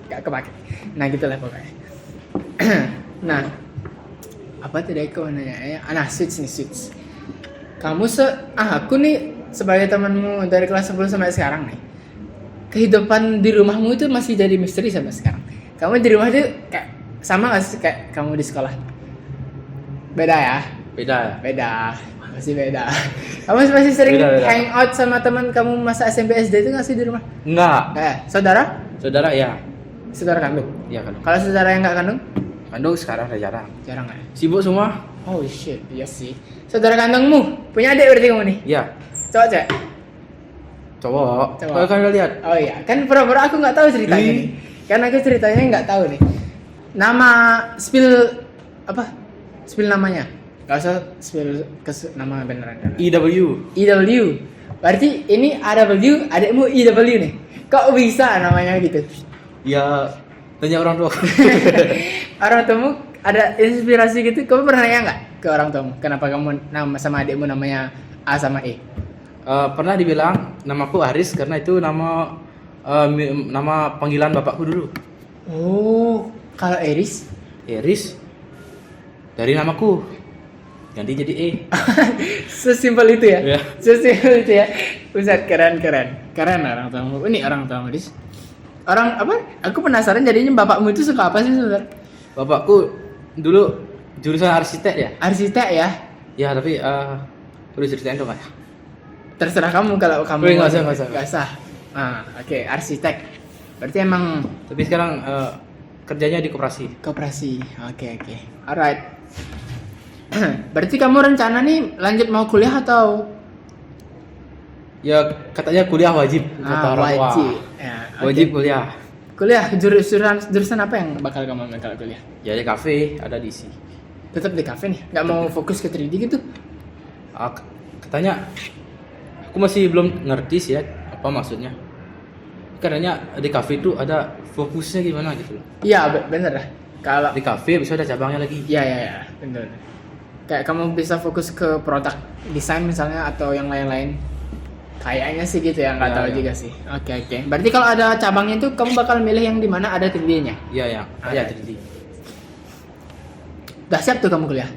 Gak kepake. Nah gitulah pokoknya. Nah, apa tadi aku mau nanya ya? Nah, switch. Kamu aku nih sebagai temanmu dari kelas 10 sampai sekarang nih. Kehidupan di rumahmu itu masih jadi misteri sampai sekarang. Kamu di rumah tuh kayak sama gak sih kayak kamu di sekolah? Beda ya? Beda. Masih beda. Kamu masih sering Beda. hangout sama teman kamu masa SMP SD itu gak sih di rumah? Enggak. Saudara? Saudara ya. Saudara kandung? Iya kan. Kalau saudara yang gak kandung? Kandung sekarang udah jarang. Jarang ya? Sibuk semua? Oh shit, iya sih. Saudara kandungmu? Punya adik berarti kamu nih? Iya. Cowok cewek? Cowok. Cowok. Kau kan lihat. Oh iya, kan pura-pura aku nggak tahu ceritanya nih. Kan aku ceritanya nggak tahu nih. Nama spill namanya. Gak usah spill nama beneran. IW. IW. Berarti ini AW, adikmu IW nih. Kok bisa namanya gitu? Ya tanya orang tua. Orang tuamu ada inspirasi gitu? Kamu pernah nanya nggak ke orang tuamu? Kenapa kamu sama adikmu namanya A sama E? Pernah dibilang namaku Aris karena itu nama panggilan bapakku dulu. Oh, kalau Eris? Iris dari namaku ganti jadi E. Sesimpel itu ya? Iya. Sesimpel itu ya? Buset, keren orang tuamu. Ini orang tuamu, Dis. Orang apa? Aku penasaran jadinya bapakmu itu suka apa sih sebenarnya? Bapakku dulu jurusan arsitek ya. Arsitek ya? Ya tapi udah ceritain dong ya. Terserah kamu kalau kamu Nggak usah. Nggak usah. Oke, arsitek. Berarti emang Tapi sekarang kerjanya di koperasi. koperasi. Oke. Alright. Berarti kamu rencana nih lanjut mau kuliah atau Ya katanya kuliah wajib kata orang tua. wajib? Ya, oke. Wajib kuliah. Kuliah jurusan apa yang bakal kamu ambil kalau kuliah? Ya di kafe ada di sini. Tetap di kafe nih, nggak mau fokus ke 3D gitu? Katanya aku masih belum ngerti sih ya apa maksudnya. Katanya di kafe itu ada fokusnya gimana gitu loh. Iya, bener lah. Kalau Di kafe bisa ada cabangnya lagi. iya, bener. Kayak kamu bisa fokus ke produk desain misalnya atau yang lain-lain. Kayaknya sih gitu ya, nggak Ya, tahu ya. juga sih. Oke. Berarti kalau ada cabangnya itu kamu bakal milih yang di mana ada 3D-nya. Iya ya. Ada. Ada 3D. Udah siap tuh kamu kuliah?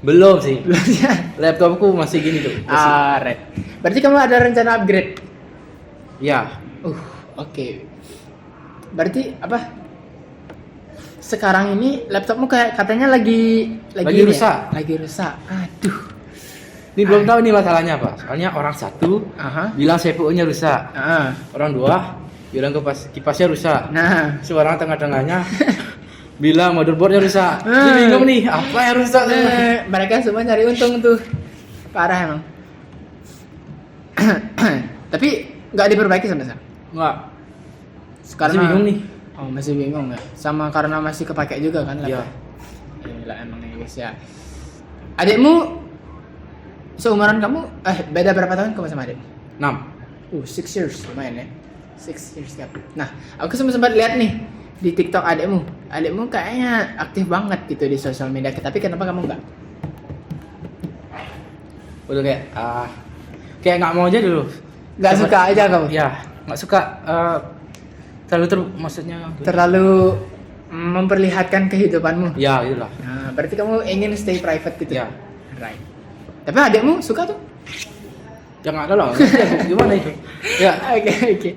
Belum sih. Belum siap. Laptopku masih gini tuh. Masih. Red. Berarti kamu ada rencana upgrade? Ya. Oke. Berarti apa? Sekarang ini laptopmu kayak katanya lagi ini rusak. Ya? Lagi rusak. Aduh. Ini belum tahu nih masalahnya apa. Soalnya orang satu Aha. bilang CPU-nya rusak. Orang dua bilang kipasnya rusak. Nah. Seorang tengah-tengahnya bilang motherboardnya rusak. Jadi bingung nih, apa yang rusak? Mereka semua cari untung tuh. Parah emang. Tapi nggak diperbaiki sampai sekarang. Enggak. Karena Masih bingung nih. Oh, masih bingung ya. Sama karena masih kepake juga kan Iya. laptop. Gila emang nih guys ya. Adikmu seumuran kamu, beda berapa tahun kamu sama adikmu? 6. 6 years lumayan ya. 6 years gap. Nah, aku sempat lihat nih di TikTok adikmu. Adikmu kayaknya aktif banget gitu di sosial media. Tapi kenapa kamu enggak? Udah kayak nggak mau aja dulu. Nggak suka aja kamu? Ya, nggak suka. Maksudnya. Terlalu memperlihatkan kehidupanmu. Ya, itulah. Nah, berarti kamu ingin stay private gitu. Ya. Right. Tapi adikmu suka tuh? Ya nggak ada lah. Gimana itu? Ya. Oke.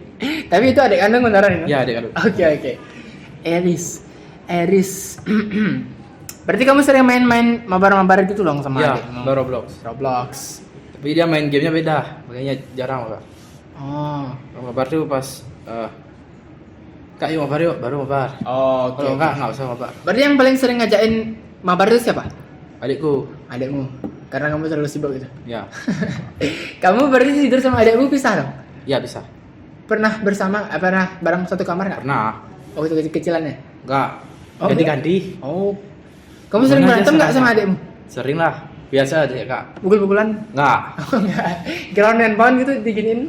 Tapi itu adik kandung beneran itu? Ya, adik kandung. Oke. Eris. Berarti kamu sering main-main mabar-mabar gitu dong sama Ya, adikmu? Roblox. Tapi dia main gamenya beda, makanya jarang mabar. Oh. Kalau mabar tuh pas Kak yuk mabar yuk, baru mabar. Oh, oke. Kalau nggak usah mabar. Berarti yang paling sering ngajakin mabar itu siapa? Adikku. Adikmu. Karena kamu terlalu sibuk gitu. Ya. Kamu berarti tidur sama adikmu pisah dong? Ya bisa. Pernah bersama, pernah bareng satu kamar nggak? Pernah. Oh, itu kecil-kecilannya? Enggak. Oh, Ganti-ganti. Oh. Kamu sering Hubungannya berantem nggak sama sama. adikmu? Sering lah. Biasa aja ya, Kak. Pukul-pukulan? Enggak. Oh enggak. Ground and pound gitu diginiin?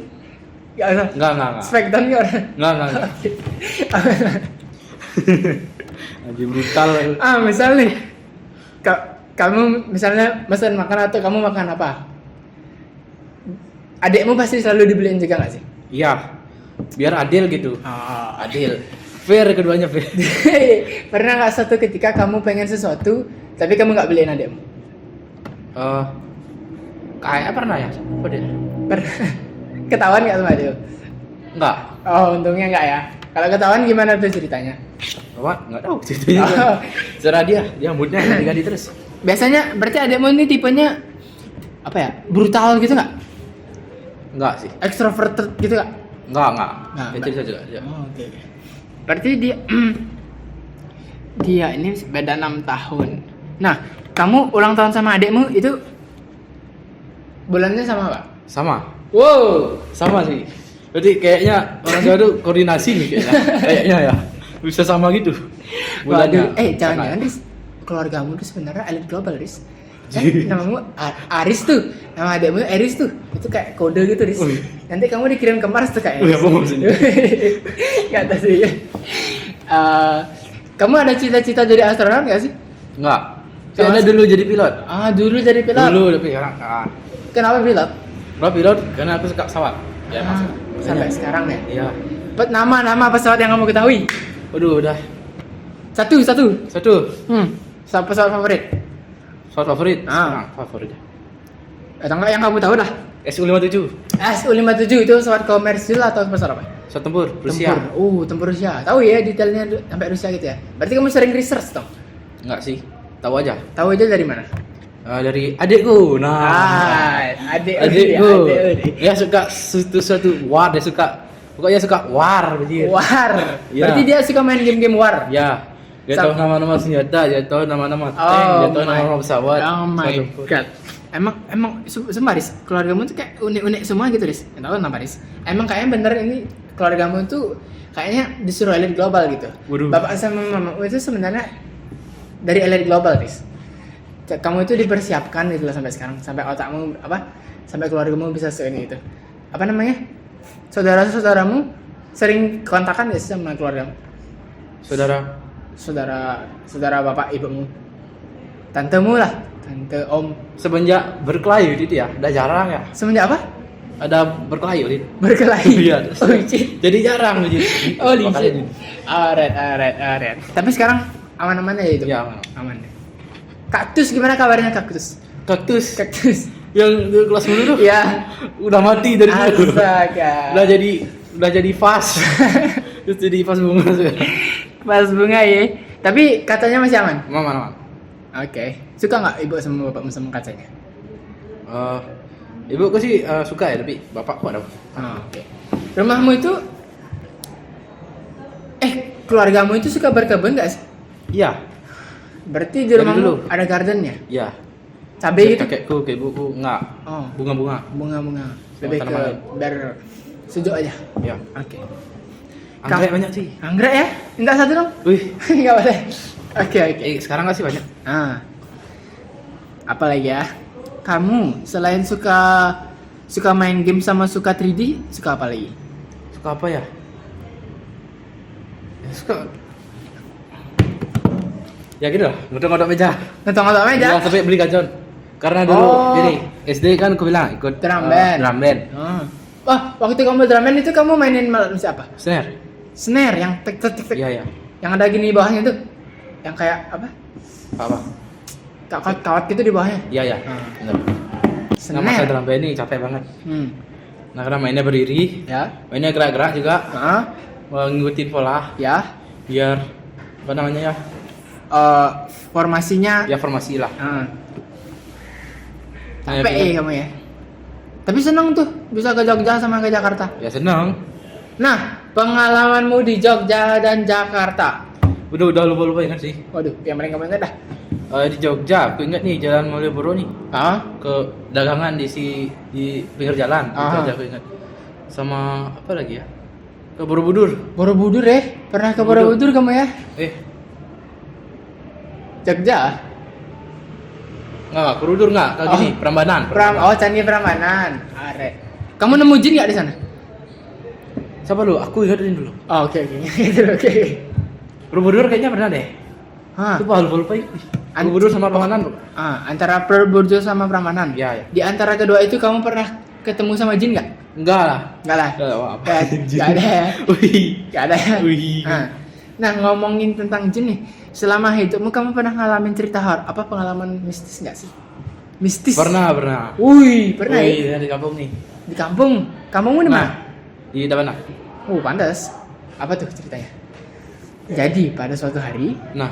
Enggak usah. Enggak. Smackdown enggak orang? Enggak. Anjing brutal. Misal nih. Kamu misalnya pesan makan atau kamu makan apa? Adikmu pasti selalu dibeliin juga nggak sih? Iya. Biar adil gitu. Oh. Adil. Fair keduanya fair. Pernah nggak suatu ketika kamu pengen sesuatu tapi kamu nggak beliin adikmu? Kayak pernah ya? Apa dia? Pernah. Ketahuan nggak sama adikmu? Enggak. Oh, untungnya nggak ya. Kalau ketahuan gimana tuh ceritanya? Apa? Enggak tahu ceritanya. Oh. Serah dia moodnya ganti-ganti terus. Biasanya berarti adikmu ini tipenya apa ya? Brutal gitu nggak? Enggak sih. Extroverted gitu nggak? Enggak. Nggak. Kecil saja. Ya. Oh, oke. Berarti dia ini beda 6 tahun. Nah, kamu ulang tahun sama adikmu itu bulannya sama apa? Sama. Wow. Sama sih. Berarti kayaknya orang tua tuh koordinasi nih kayaknya. Kayaknya ya. Bisa sama gitu. Waduh, Bulannya. jangan-jangan Riz, keluargamu tuh sebenarnya elit global, Riz. Kan namamu Aris tuh, nama adikmu Eris tuh. Itu kayak kode gitu, Riz. Oh, iya. Nanti kamu dikirim ke Mars tuh kayaknya. Apa maksudnya? Gak tahu sih. Kamu ada cita-cita jadi astronot gak sih? Enggak. Kayaknya dulu jadi pilot. Dulu jadi pilot. Dulu tapi sekarang Kenapa pilot? Kalau pilot karena aku suka pesawat. Ya, Sampai sekarang ya. Iya. Buat nama pesawat yang kamu ketahui. Waduh, udah. Satu. Pesawat favorit. Pesawat favorit. Ah. Favorit. Atau enggak yang kamu tahu dah. Su-57. Su-57 itu pesawat komersil atau pesawat apa? Pesawat tempur Rusia. Tempur Rusia. Tahu ya detailnya sampai Rusia gitu ya. Berarti kamu sering research dong? Enggak sih. Tahu aja. Tahu aja dari mana? Dari adikku. Nah. Adikku. Dia suka suatu war, dia suka. Pokoknya suka war begitu. War. Ya. Berarti dia suka main game-game war. Ya. Dia tahu nama-nama senjata, dia tahu nama-nama tank, dia tahu nama-nama pesawat. Oh my pesawat tempur. god. Emang sumpah Riz, keluargamu tuh kayak unik-unik semua gitu Riz. Enggak tahu kenapa Riz. Emang kayaknya bener ini keluargamu tuh kayaknya disuruh elit global gitu. Waduh. Bapak sama mamamu itu sebenarnya dari elit global Riz. Kamu itu dipersiapkan gitu loh sampai sekarang, sampai otakmu sampai keluargamu bisa segini gitu. Apa namanya? Saudara-saudaramu sering kontakan gak sih sama keluargamu? Saudara bapak ibumu, tantemu lah, tante om. Semenjak berkelahi itu ya, udah jarang ya. Semenjak apa? Ada berkelahi gitu. Berkelahi. Iya. Oh shit. Jadi jarang gitu. Oh shit. Alright. Tapi sekarang aman-aman aja itu. Ya, Aman. Kaktus gimana kabarnya kaktus? Kaktus Kaktus. yang di kelas 10 tuh Ya. udah mati dari dulu. Astaga. Udah jadi vas. Terus jadi vas bunga sekarang. Pas bunga ya. Tapi katanya masih aman. Aman. Oke. Suka nggak ibu sama bapakmu sama kacanya? Ibuku sih suka ya, tapi bapakku ada. Oke. Rumahmu itu keluargamu itu suka berkebun nggak sih? Iya. Berarti di Dari rumahmu dulu. ada gardennya? Iya. Cabai gitu. Kakekku, ke ibuku enggak. Oh, Bunga-bunga. bunga-bunga. Sama Lebih ke tanaman. biar sejuk aja. Ya. Oke. Anggrek banyak sih. Anggrek ya? Minta satu dong. Wih. Enggak boleh. Oke. Sekarang nggak sih banyak. Apa lagi ya? Kamu selain suka main game sama suka 3D, suka apa lagi? Suka apa ya? Ya, suka. Ya gitu lah, ngodok-ngodok meja. Nonton-nonton aja. Ya, sampai beli gajon. Karena dulu Oh. ini SD kan aku bilang ikut Drum band. drum band. Wah, waktu kamu drum band itu kamu mainin musik apa? Snare. Snare yang tek tek tek tek. Iya, iya. Yang ada gini di bawahnya tuh. Yang kayak apa? Apa? Kawat gitu di bawahnya. Iya, iya. Benar. Nah, masa Snare. drum band ini capek banget. Hmm. Nah, karena mainnya berdiri, Ya. mainnya gerak-gerak juga, Heeh. ngikutin pola Ya. biar apa namanya ya? Formasinya. Ya formasi lah. Nah, Capek ya, kamu ya. Tapi seneng tuh bisa ke Jogja sama ke Jakarta. ya senang. Nah, pengalamanmu di Jogja dan Jakarta. Udah lupa ingat sih. Waduh, yang paling kamu ingat dah. Di Jogja, aku ingat nih Jalan Malioboro nih. Ke dagangan di pinggir jalan. Itu aja aku ingat. Sama apa lagi ya? Ke Borobudur. Borobudur ya? Pernah ke Borobudur kamu ya? Jogja? Enggak, Borobudur enggak. Kayak gini, Prambanan. Candi Prambanan. Are. Kamu nemu jin nggak di sana? Siapa lu? Aku ingatin dulu. Oh, oke. Gitu, oke. Borobudur kayaknya pernah deh. Hah. Lupa. Borobudur sama Prambanan. Antara Borobudur sama Prambanan. Iya, iya. Di antara kedua itu kamu pernah ketemu sama jin nggak? Enggak lah. Enggak lah. Enggak lah, apa? Nggak ada ya? Wih. Nggak ada ya? Wih. Nah, ngomongin tentang jin nih. Selama hidupmu kamu pernah ngalamin cerita horor? Apa pengalaman mistis nggak sih? Mistis? Pernah. Wih, pernah ya? Wih, di kampung nih. Di kampung? Kampungmu di mana? Di Tabanan. Pantas. Apa tuh ceritanya? Jadi, pada suatu hari, Nah,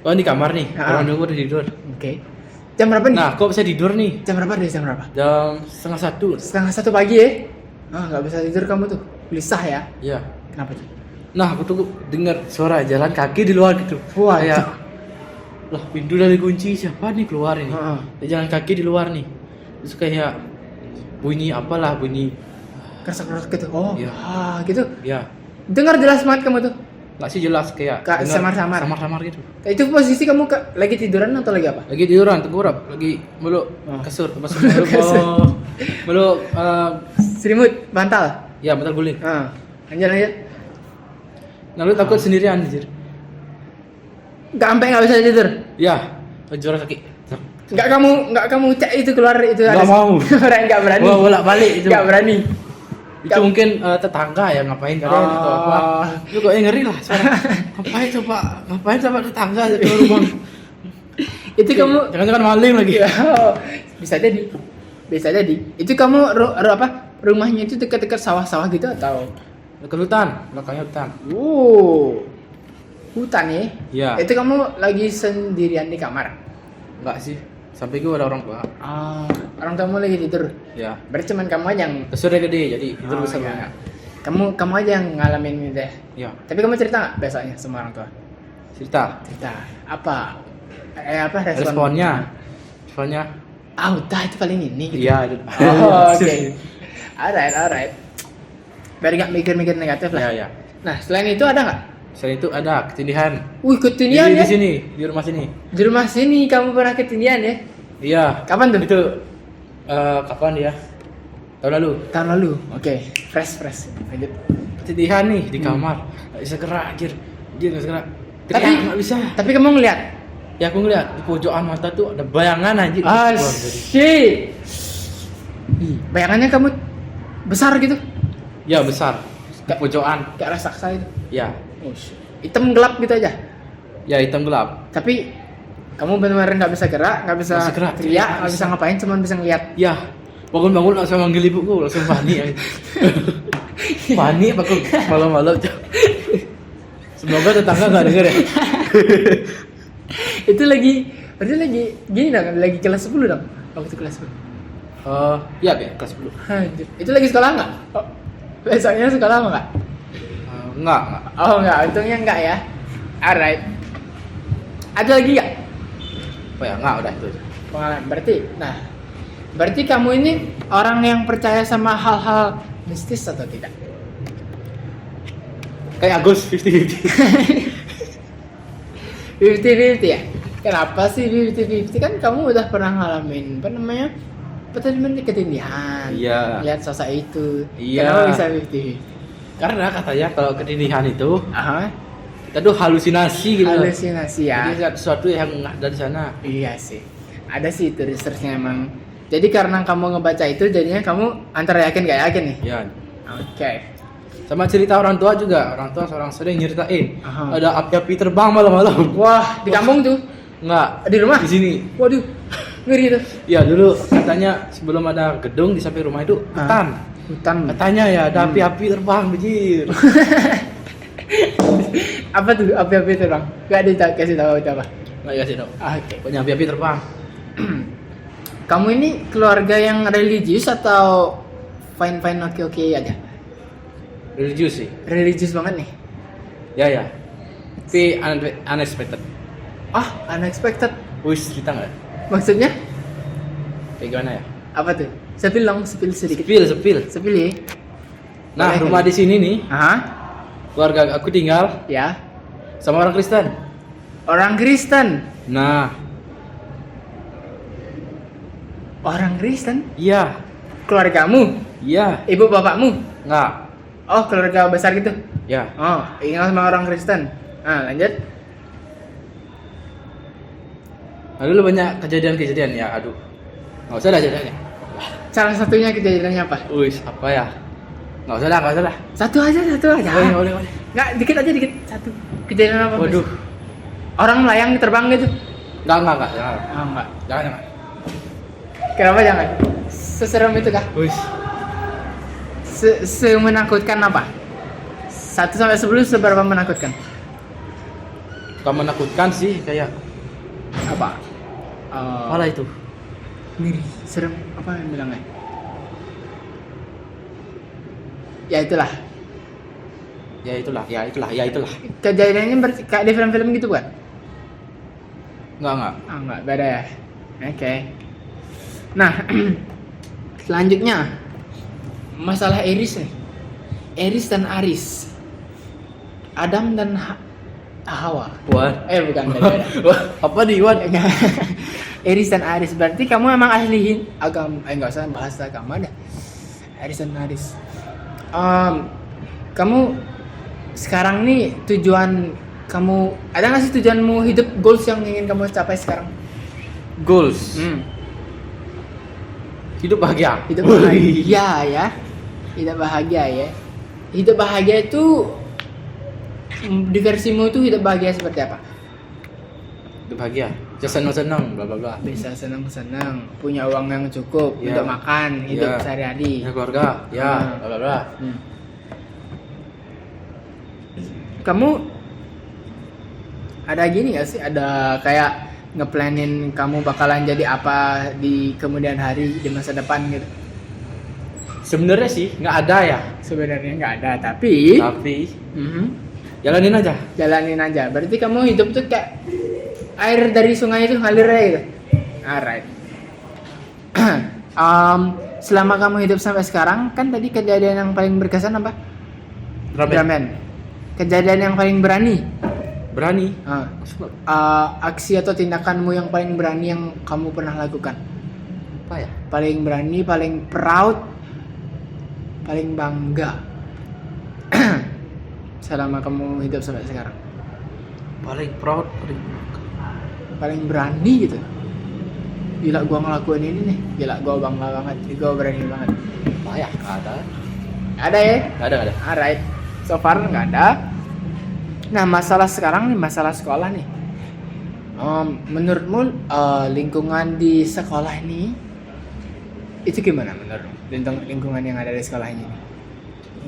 di kamar nih. Orang nunggu udah tidur. oke. Jam berapa nih? Nah, kok bisa tidur nih? Jam berapa deh? Jam berapa? Jam 1:30. 1:30 pagi ya? Nggak bisa tidur kamu tuh. Gelisah ya? Iya. Kenapa tuh? Nah, aku tuh dengar suara jalan kaki di luar gitu. Wah, Kayak lah, pintu udah dikunci, siapa nih keluar ini? Jalan kaki di luar nih. Terus kayak bunyi keras-keras gitu. Oh, Iya. Gitu. ya, Dengar jelas banget kamu tuh. nggak sih jelas kayak Kak, dengar samar-samar. samar gitu. Itu posisi kamu lagi tiduran atau lagi apa? Lagi tiduran, tengkurap, lagi meluk kasur, meluk Kasur. meluk Selimut, bantal. ya bentar guling. Lanjut. Nah, lu takut sendirian anjir. Nggak bisa tidur. Ya, juara kaki. Nggak kamu cek itu keluar itu. Nggak mau. Nggak berani. Gua bolak-balik itu. Nggak berani. Itu mungkin tetangga ya ngapain kalian atau apa. Lu kok ngeri lah suara. Ngapain coba tetangga ke rumah. Itu kamu Jangan maling lagi. bisa jadi. Itu kamu rumahnya itu dekat-dekat sawah-sawah gitu atau? Dekat hutan, belakangnya hutan. Hutan ya? Iya. Itu kamu lagi sendirian di kamar? Enggak sih. Sampai gue ada orang tua. Orang tuamu lagi tidur. Ya. Berarti cuman kamu aja yang Kasurnya gede jadi tidur besar iya. banget. Kamu aja yang ngalamin itu ya. Ya. Tapi kamu cerita nggak biasanya sama orang tua? Cerita. Apa? Respon? Responnya. Udah itu paling ini. Gitu. Iya. Oke. Alright. Biar nggak mikir-mikir negatif lah. Iya. Nah, selain itu ada nggak? Selain itu ada ketindihan. Ketindihan ya? Di sini, di rumah sini. Di rumah sini kamu pernah ketindihan ya? Iya. Kapan tuh? Itu kapan ya? Tahun lalu. Tahun lalu. Oke. Fresh. Lanjut. Ketindihan nih di kamar. Nggak bisa gerak, anjir. Dia nggak bisa gerak. Tapi nggak bisa. Tapi kamu ngeliat? Ya aku ngeliat di pojokan mata tuh ada bayangan anjir. Shit. Bayangannya kamu besar gitu? Ya besar. Di pojokan. Kayak raksasa itu. Ya. Hitam gelap gitu aja. Ya hitam gelap. Tapi kamu benar-benar nggak bisa gerak, nggak bisa gerak, teriak, nggak bisa ngapain, cuma bisa ngeliat. Ya. Bangun langsung manggil ibuku, langsung panik. Panik aku malam-malam. Semoga tetangga nggak denger ya. Itu berarti lagi gini dong, lagi kelas 10 dong. Waktu kelas 10. Ya kayak kelas 10. Anjir. Itu lagi sekolah nggak? Besoknya sekolah nggak? Enggak. Nggak. Untungnya nggak ya. Alright. Ada lagi nggak? Oh ya, enggak udah itu. Pengalaman. Berarti kamu ini orang yang percaya sama hal-hal mistis atau tidak? Kayak Agus 50-50. 50-50 ya? Kenapa sih 50-50? Kan kamu udah pernah ngalamin apa namanya? Pertemuan ketindihan. Iya. Lihat sosok itu. Iya. Kenapa bisa 50-50? Karena katanya kalau ketindihan itu Aha. kita tuh halusinasi gitu. Halusinasi ya. Jadi sesuatu yang nggak ada di sana. Iya sih. Ada sih itu researchnya emang. Jadi karena kamu ngebaca itu jadinya kamu antara yakin gak yakin nih. Ya. Oke. Sama cerita orang tua juga. Orang tua seorang sering nyeritain Aha. ada api-api terbang malam-malam. Wah, di kampung tuh. Enggak. Di rumah? Di sini. Waduh. Ngeri tuh. Ya dulu katanya sebelum ada gedung di samping rumah itu hutan. Hutan. Katanya ya ada api-api terbang bejir. Apa tuh api-api itu bang? Gak dikasih tahu itu apa? Nggak dikasih tau. Oke. Pokoknya api-api terbang. Kamu ini keluarga yang religius atau fine oke aja? Religius sih. Religius banget nih. Ya ya. Tapi unexpected. Ah, unexpected. Wis kita nggak? Maksudnya? Kayak gimana ya? Apa tuh? Spill sedikit. Sepil. Spill ya. Nah, Boleh rumah kali? di sini nih, Aha. keluarga aku tinggal Ya. sama orang Kristen. Orang Kristen. Nah, Orang Kristen? iya, Keluargamu? iya, Ibu bapakmu? nggak, Oh, keluarga besar gitu. ya. Oh, tinggal sama orang Kristen. Nah, lanjut. Nah, dulu banyak kejadian ya, aduh, nggak usah dah ceritanya. Salah satunya kejadiannya apa? Wis, apa ya? Nggak usah dah. Satu aja. Boleh. Nggak, dikit aja. Satu. Kejadian apa? Waduh, Orang melayang terbang gitu? nggak, jangan, Oh, enggak. jangan. Kenapa jangan? Seserem itu kah? Wis, Semenakutkan apa? 1 sampai 10 seberapa menakutkan? gak menakutkan sih, kayak Apa? apa itu? Ngeri, serem, apa yang bilangnya? Ya itulah. Ya itulah. Kejadiannya kayak di film-film gitu bukan? Nggak. Ah, enggak, beda ya. Oke. Nah, selanjutnya masalah Iris nih. Iris dan Aris. Adam dan Hawa. Wan. Bukan beda. Wah, apa nih Wan? Iris dan Aris. Berarti kamu emang ahli agama. Enggak usah bahas agama dah. Iris dan Aris. Kamu sekarang nih tujuan kamu ada nggak sih tujuanmu hidup, goals yang ingin kamu capai sekarang? Goals. Hidup bahagia. Hidup bahagia ya. Hidup bahagia ya. Hidup bahagia itu di versimu itu hidup bahagia seperti apa? Hidup bahagia. Bisa senang-senang, bla bla bla. Bisa senang-senang, punya uang yang cukup Ya. untuk makan, hidup Ya. sehari-hari. Punya keluarga, ya, bla bla bla. Kamu ada gini gak sih? Ada kayak ngeplanin kamu bakalan jadi apa di kemudian hari, di masa depan gitu? Sebenarnya sih nggak ada ya, Sebenarnya nggak ada, tapi Mhm. jalanin aja. Jalanin aja. Berarti kamu hidup tuh kayak air dari sungai itu ngalir aja gitu. Alright. Selama kamu hidup sampai sekarang, kan tadi kejadian yang paling berkesan apa? Ramen. Kejadian yang paling berani. Berani. Aksi atau tindakanmu yang paling berani yang kamu pernah lakukan. Apa ya? Paling berani, paling proud, paling bangga. Selama kamu hidup sampai sekarang. Paling proud, Paling berani gitu. Gila gua ngelakuin ini nih. Gila gua bangga banget. Gua berani banget. apa ya? Nggak ada. Ada ya? Nggak ada. Alright. So far nggak ada. Nah, masalah sekarang nih, masalah sekolah nih. Menurutmu lingkungan di sekolah ini itu gimana menurutmu? Lingkungan yang ada di sekolah ini.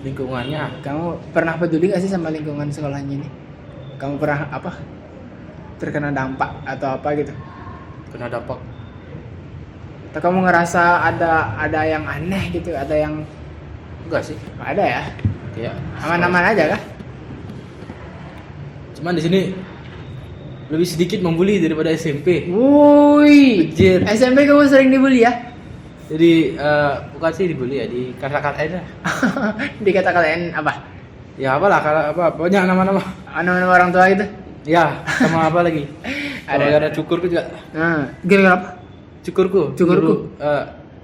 Lingkungannya. Kamu pernah peduli gak sih sama lingkungan sekolahnya ini? Kamu pernah apa? Terkena dampak atau apa gitu? Kena dampak. Atau kamu ngerasa ada yang aneh gitu? Ada yang Enggak sih. nggak ada ya? Kayak Aman-aman aja kah? cuman di sini lebih sedikit membuli daripada SMP. Woi, Anjir. SMP kamu sering dibully ya? Jadi bukan sih dibully ya, di kata-katain lah. Dikata-katain apa? Ya apalah, kalau apa banyak nama-nama. Nama-nama orang tua gitu? Ya, sama apa lagi? Ada. Ada cukurku juga. Nah, gara-gara apa? Cukurku. Cukurku?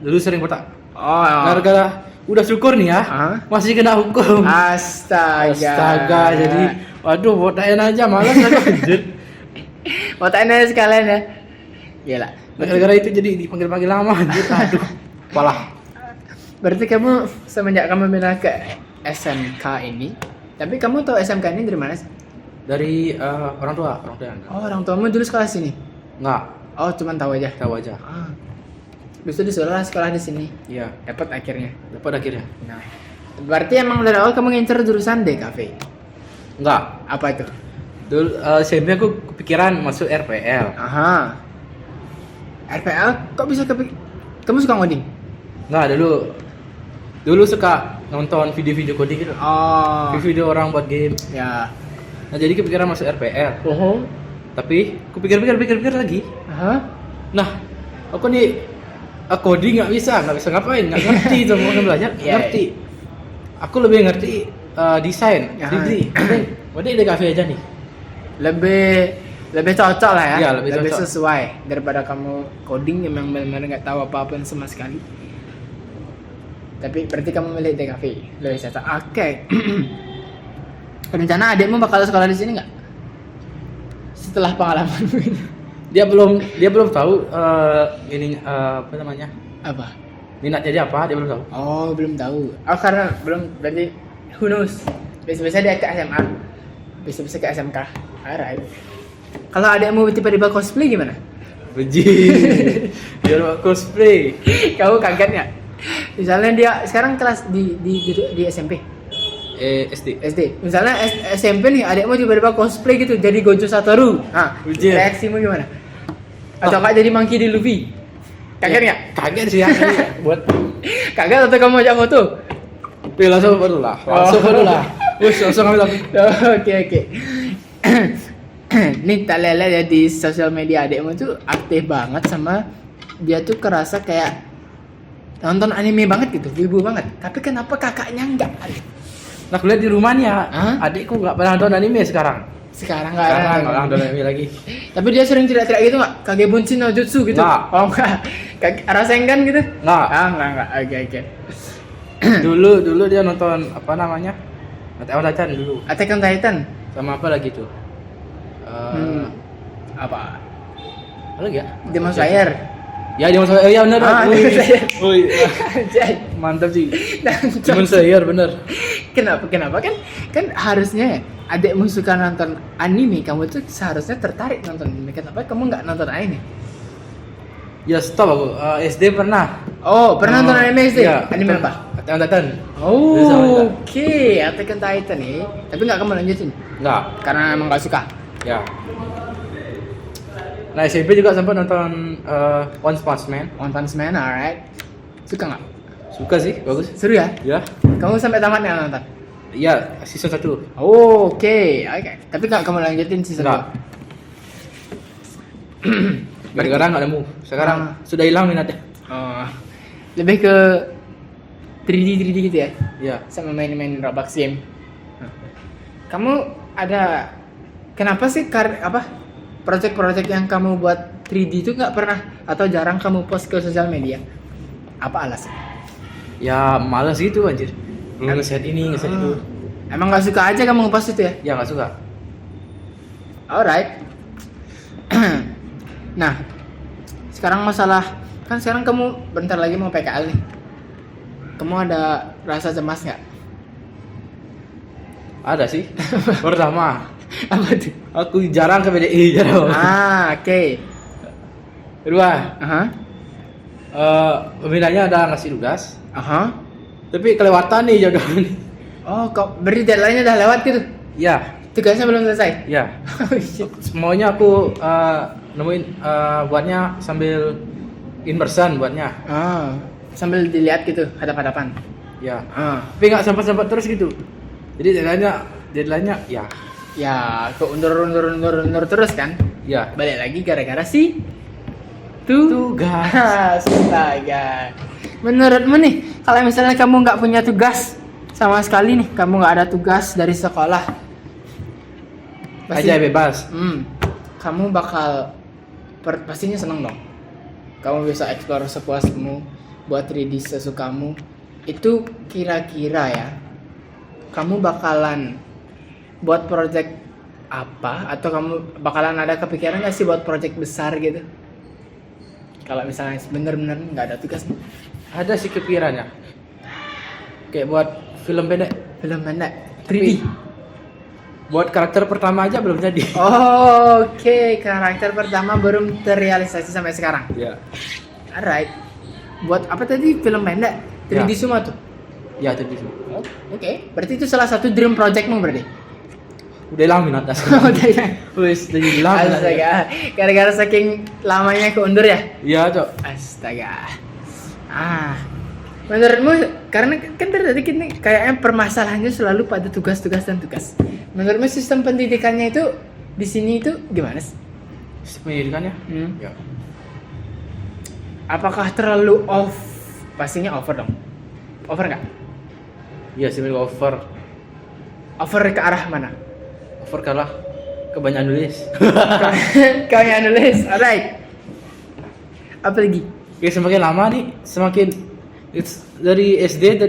Dulu sering botak. Oh, Gara-gara udah syukur nih ya, Hah? masih kena hukum. Astaga, jadi waduh botakin aja malas aku anjir. botakin aja sekalian ya. Gila. Gara-gara itu jadi dipanggil-panggil lama anjir. Aduh, kepala. Berarti kamu semenjak kamu pindah ke SMK ini, tapi kamu tahu SMK ini dari mana sih? Dari orang tua yang Oh, orang tuamu dulu sekolah sini. enggak Oh, cuman tahu aja. tahu aja. Ah. Terus disuruh lah sekolah di sini. Iya, Dapat akhirnya. dapat akhirnya. Nah, berarti emang dari awal kamu ngincer jurusan DKV. Enggak. Apa itu? Dulu SMP aku kepikiran masuk RPL. Aha. RPL kok bisa kamu suka ngoding? Enggak, dulu suka nonton video-video coding gitu. Oh. Video orang buat game. Ya. Nah, jadi kepikiran masuk RPL. Oh. Tapi aku pikir-pikir lagi. Aha. Nah, aku nih coding nggak bisa ngapain, nggak ngerti tuh mau belajar, Iya, ngerti. Aku lebih ngerti desain, Ya. Berarti DKV aja nih. Lebih cocok lah ya. Iya, lebih cocok. sesuai daripada kamu coding yang memang benar-benar nggak tahu apa-apa sama sekali. Tapi berarti kamu milih DKV, lebih cocok. Oke. Rencana adikmu bakal sekolah di sini nggak? Setelah pengalamanmu ini. Dia belum tahu apa namanya, Apa? minatnya dia apa, dia belum tahu. Oh, belum tahu. Oh, karena belum, berarti who knows. Bisa-bisa dia ke SMA. Bisa-bisa ke SMK. Alright. Kalau adikmu tiba-tiba cosplay gimana? Beji, biar mau cosplay. Kamu kaget nggak? Misalnya dia sekarang kelas di SMP, SD. SD. Misalnya SMP nih, adikmu tiba-tiba cosplay gitu, jadi Gojo Satoru. Nah, Ujir. reaksimu gimana? Atau kak jadi Monkey D. Luffy? Kaget nggak? Kaget sih ya. Buat Kaget atau kamu ajak foto? langsung foto lah. Langsung foto lah. Wes, langsung ambil lagi. Oke. Nih tak lele ya di sosial media adikmu tuh aktif banget sama dia tuh kerasa kayak nonton anime banget gitu, wibu banget. Tapi kenapa kakaknya enggak? Nah, aku lihat di rumah nih ya, Hah? adikku nggak pernah nonton anime sekarang. Sekarang enggak Sekarang ada. nggak nonton anime lagi. Tapi dia sering teriak-teriak gitu enggak? Kage Bunshin no Jutsu gitu? Nggak. Oh enggak. Rasengan gitu? Nggak. Ah, enggak. Oke. dulu dia nonton apa namanya, Attack on Titan dulu. Attack on Titan. Sama apa lagi tuh? Apa? Apa lagi ya? Demon Slayer. Ya Demon Slayer, ya benar. Ah, Demon Slayer. Wih, Anjay. mantap sih. Demon Slayer bener. Kenapa kan harusnya adikmu suka nonton anime, kamu tuh seharusnya tertarik nonton anime. Kenapa kamu nggak nonton anime? Ya stop aku. SD pernah. Oh, pernah nonton anime SD? Iya. Anime apa? Attack on Titan. Dulu sama Oh, juga. oke. Attack on Titan nih. Tapi nggak kamu lanjutin Enggak. karena emang nggak suka. Ya. Nah, SMP juga sempat nonton One Punch Man. One Punch Man, alright. Suka nggak? Suka sih, bagus. Seru ya? Ya. Kamu sampai tamat nggak nonton? Iya, season 1. Oh, oke. Tapi nggak kamu lanjutin season Enggak. 2? Gara-gara nggak nemu. Sekarang Ah. sudah hilang minatnya. Oh, lebih ke 3D gitu ya? Iya. Sama main-main Roblox game. Kamu ada kenapa sih proyek-proyek yang kamu buat 3D itu nggak pernah atau jarang kamu post ke sosial media? Apa alasan? Ya malas gitu anjir. Belum nge-set ini, nge-set itu. Emang nggak suka aja kamu ngepost itu ya? Ya nggak suka. Alright. Nah, sekarang masalah kan sekarang kamu bentar lagi mau PKL nih. Kamu ada rasa cemas nggak? Ada sih. Pertama, Apa tuh? aku jarang ke PDI, jarang. Oke. Kedua, Aha. pembinanya ada ngasih tugas, Aha. tapi kelewatan nih jadwalnya. Oh, kok beri deadline-nya udah lewat gitu? Ya, Tugasnya belum selesai? ya. Oh shit. Semuanya aku nemuin buatnya sambil in person buatnya. Ah, sambil dilihat gitu, hadap-hadapan. Ya. Ah, Tapi nggak sempat terus gitu. Jadi deadline-nya ya, ya keundur terus kan? Ya. Balik lagi gara-gara si Tugas. Astaga. Menurutmu nih, kalau misalnya kamu nggak punya tugas sama sekali nih, kamu nggak ada tugas dari sekolah, Aja bebas. kamu bakal pastinya seneng dong. Kamu bisa explore sepuasmu, buat 3D sesukamu. Itu kira-kira ya, kamu bakalan buat project apa? Atau kamu bakalan ada kepikiran nggak sih buat project besar gitu? Kalau misalnya bener-bener nggak ada tugas nih. Ada sih kepikirannya. Kayak buat film pendek. Film pendek 3D. Buat karakter pertama aja belum jadi. Oke, karakter pertama belum terrealisasi sampai sekarang. Ya. Alright. Buat apa tadi film pendek? 3D Ya. semua tuh. Ya itu bisa. Oke, berarti itu salah satu dream projectmu berarti. Udah lama minat das. Udah ya. Wis, udah jadi lama. Astaga, gara-gara saking lamanya keundur ya. Iya, Cok. Astaga. Menurutmu karena kan dari tadi kita kayaknya permasalahannya selalu pada tugas-tugas dan tugas. Menurutmu sistem pendidikannya itu di sini itu gimana sih? Pendidikannya? Ya. Apakah terlalu off? Pastinya over dong. Over nggak? Iya sih over. Over ke arah mana? Over kalah kebanyakan nulis. Kau yang nulis, alright. Apa lagi? Ya semakin lama nih, semakin dari SD,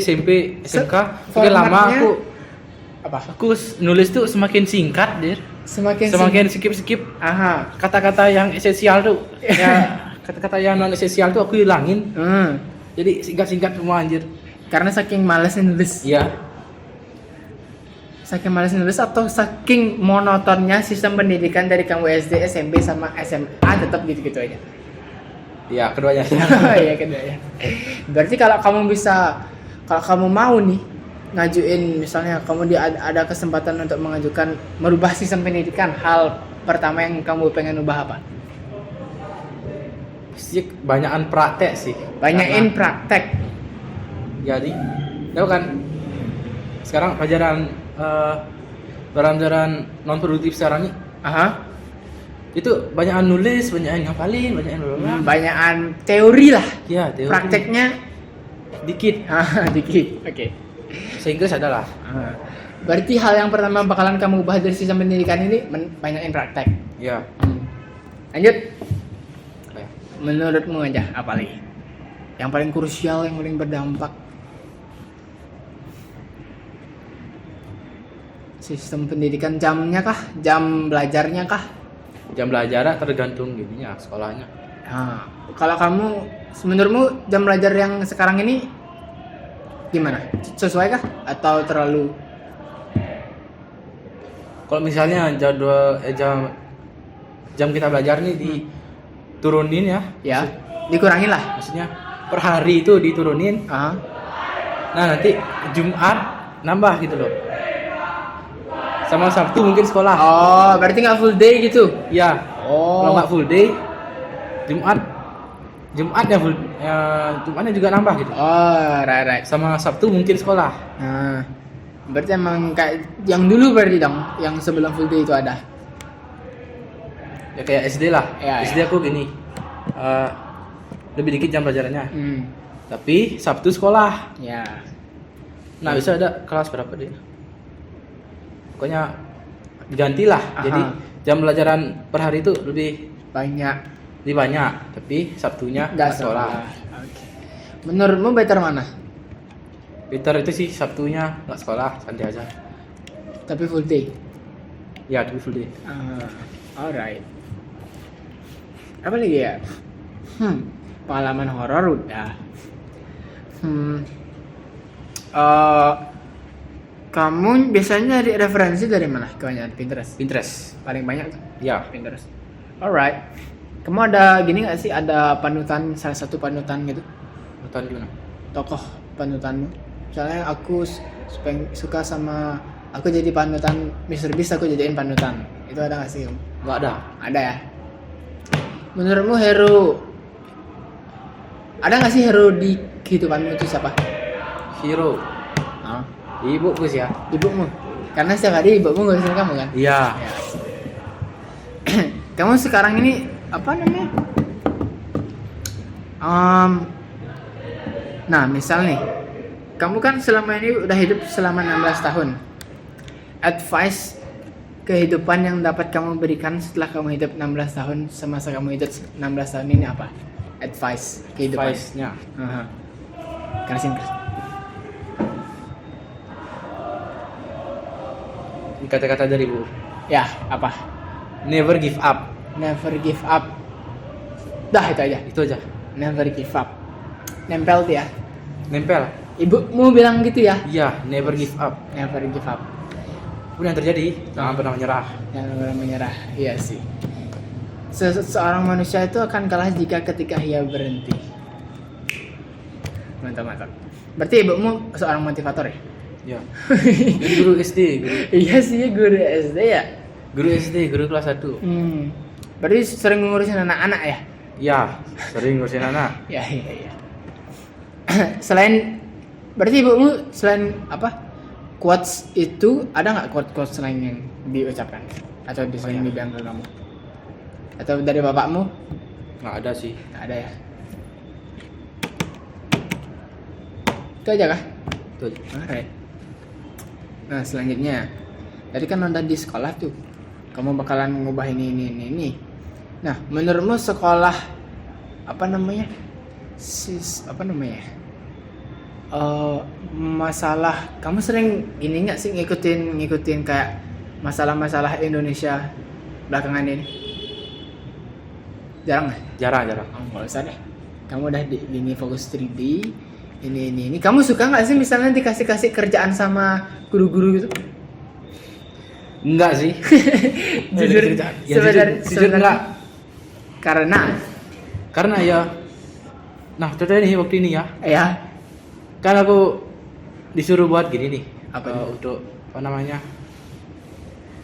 SMP, SMK, semakin lama aku nulis tuh semakin singkat, dir. Semakin skip. Aha. Kata-kata yang esensial tuh, ya kata-kata yang non esensial tuh aku hilangin. Jadi singkat-singkat semua anjir. Karena saking malasnya nulis. Iya. Saking malas nulis atau saking monotonnya sistem pendidikan dari kamu SD, SMP sama SMA tetap gitu-gitu aja. Iya, keduanya. Iya keduanya. Berarti kalau kamu mau nih ngajuin misalnya kamu ada kesempatan untuk mengajukan merubah sistem pendidikan, hal pertama yang kamu pengen ubah apa? Pasti banyakan praktek sih. Banyakin praktek. Jadi, tahu kan? Sekarang pelajaran non produktif sekarang nih. Aha. Itu banyakan nulis, banyakan ngapalin, Banyakan teori lah. Iya, teori. Prakteknya dikit. Dikit. Oke. Bahasa Inggris adalah. Berarti hal yang pertama bakalan kamu ubah dari sistem pendidikan ini banyakin praktek. Iya. Lanjut. Oke. Menurutmu aja apa lagi? Yang paling krusial, yang paling berdampak. Sistem pendidikan jamnya kah? Jam belajarnya kah? Jam belajar tergantung gininya sekolahnya. Kalau kamu menurutmu jam belajar yang sekarang ini gimana? Sesuai kah? Atau terlalu? Kalau misalnya jadwal jam kita belajar nih diturunin ya. Ya, dikurangin lah. Maksudnya per hari itu diturunin. Nah, nanti Jumat nambah gitu loh. Sama Sabtu mungkin sekolah. Oh, berarti nggak full day gitu? Iya. Kalau nggak full day, Jumatnya full, Jumatnya juga nambah gitu. Oh, right. Sama Sabtu mungkin sekolah. Nah, berarti emang kayak yang dulu berarti dong, yang sebelum full day itu ada. Ya kayak SD lah. Ya, SD aku gini, lebih dikit jam pelajarannya. Tapi Sabtu sekolah. Ya. Nah, bisa ada kelas berapa dia? Pokoknya digantilah. Jadi jam pelajaran per hari itu lebih banyak, tapi Sabtunya nggak sekolah. Okay. Menurutmu better mana? Better itu sih Sabtunya nggak sekolah, santai aja. Tapi full day. Ya, tapi full day. Alright. Apa lagi ya? Pengalaman horor udah. Kamu biasanya nyari referensi dari mana? Kebanyakan Pinterest. Paling banyak tuh? Ya. Pinterest. Alright. Kamu ada gini nggak sih? Ada panutan, salah satu panutan gitu? Panutan gimana? Tokoh panutanmu? Misalnya aku suka sama, aku jadi panutan Mr. Beast, aku jadiin panutan. Itu ada nggak sih kamu? Nggak ada. Ada ya? Menurutmu hero, ada nggak sih hero di kehidupanmu itu siapa? Hero. Ibuku sih ya. Ibumu? Karena setiap hari ibumu ngurusin kamu kan? Iya. Ya. Kamu sekarang ini apa namanya? Nah, misal nih, kamu kan selama ini udah hidup selama 16 tahun. Advice kehidupan yang dapat kamu berikan setelah kamu hidup 16 tahun semasa kamu hidup 16 tahun ini apa? Advice kehidupan. Advice-nya. Kerasin. Kata-kata dari Bu. Ya, apa? Never give up. Never give up. Dah itu aja. Itu aja. Never give up. Nempel tuh ya. Nempel. Ibumu bilang gitu ya. Iya, never give up. Never give up. Pun yang terjadi, jangan pernah menyerah. Jangan pernah menyerah. Iya sih. Seorang manusia itu akan kalah jika ketika ia berhenti. Mantap. Berarti ibumu seorang motivator ya? Ya. Jadi guru SD. Iya sih, guru SD ya. Guru SD, guru kelas 1. Berarti sering ngurusin anak-anak ya? Ya, sering ngurusin anak. Iya. Berarti ibumu selain apa? Quotes itu ada nggak quotes lain yang diucapkan atau sering dibilang ke kamu? Atau dari bapakmu? Nggak ada sih. Nggak ada ya. Itu aja kah? Itu aja. Alright. Nah selanjutnya, tadi kan udah di sekolah tuh, kamu bakalan ngubah ini. Nah menurutmu sekolah apa namanya? Masalah kamu sering ini nggak sih ngikutin kayak masalah-masalah Indonesia belakangan ini? Jarang nggak? Jarang. Nggak usah deh. Kamu udah ini fokus 3D ini. Kamu suka nggak sih misalnya dikasih kerjaan sama guru-guru gitu? Enggak sih. Jujur enggak. Karena ya. Nah, contohnya nih waktu ini ya. Ya. Kan aku disuruh buat gini nih. Apa untuk apa namanya?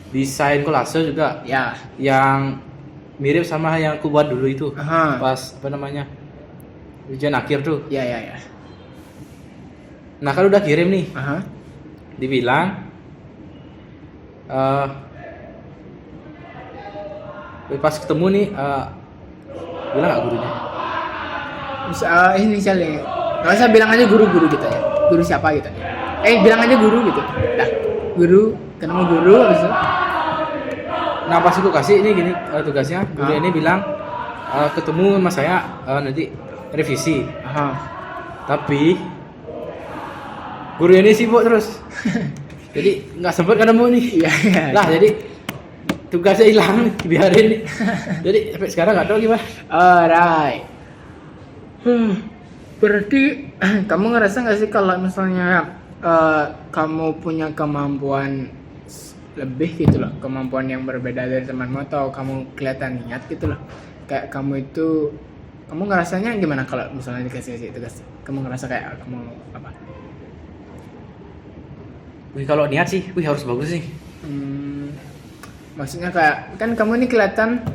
Desain kolase juga. Ya. Yang mirip sama yang aku buat dulu itu. Pas apa namanya? Ujian akhir tuh. Ya. Nah, kan udah kirim nih. Dibilang pas ketemu nih bilang nggak gurunya? Inisialnya nggak usah bilang aja guru gitu ya. Guru siapa gitu ya. Bilang aja guru gitu. Dah, guru, ketemu guru habis itu. Nah pas aku kasih ini gini tugasnya, guru ini bilang ketemu sama saya nanti revisi. Tapi guru ini sibuk terus. Jadi nggak sempet ketemu nih. Iya. Lah jadi tugasnya hilang, biarin. Jadi sampai sekarang nggak tahu gimana. Alright. Berarti kamu ngerasa nggak sih kalau misalnya kamu punya kemampuan lebih gitu loh, kemampuan yang berbeda dari temanmu atau kamu kelihatan niat gitu loh, kayak kamu ngerasanya gimana kalau misalnya dikasih tugas? Kamu ngerasa kayak kamu apa? Kalau niat sih, harus bagus sih. Maksudnya kayak kan kamu ini kelihatan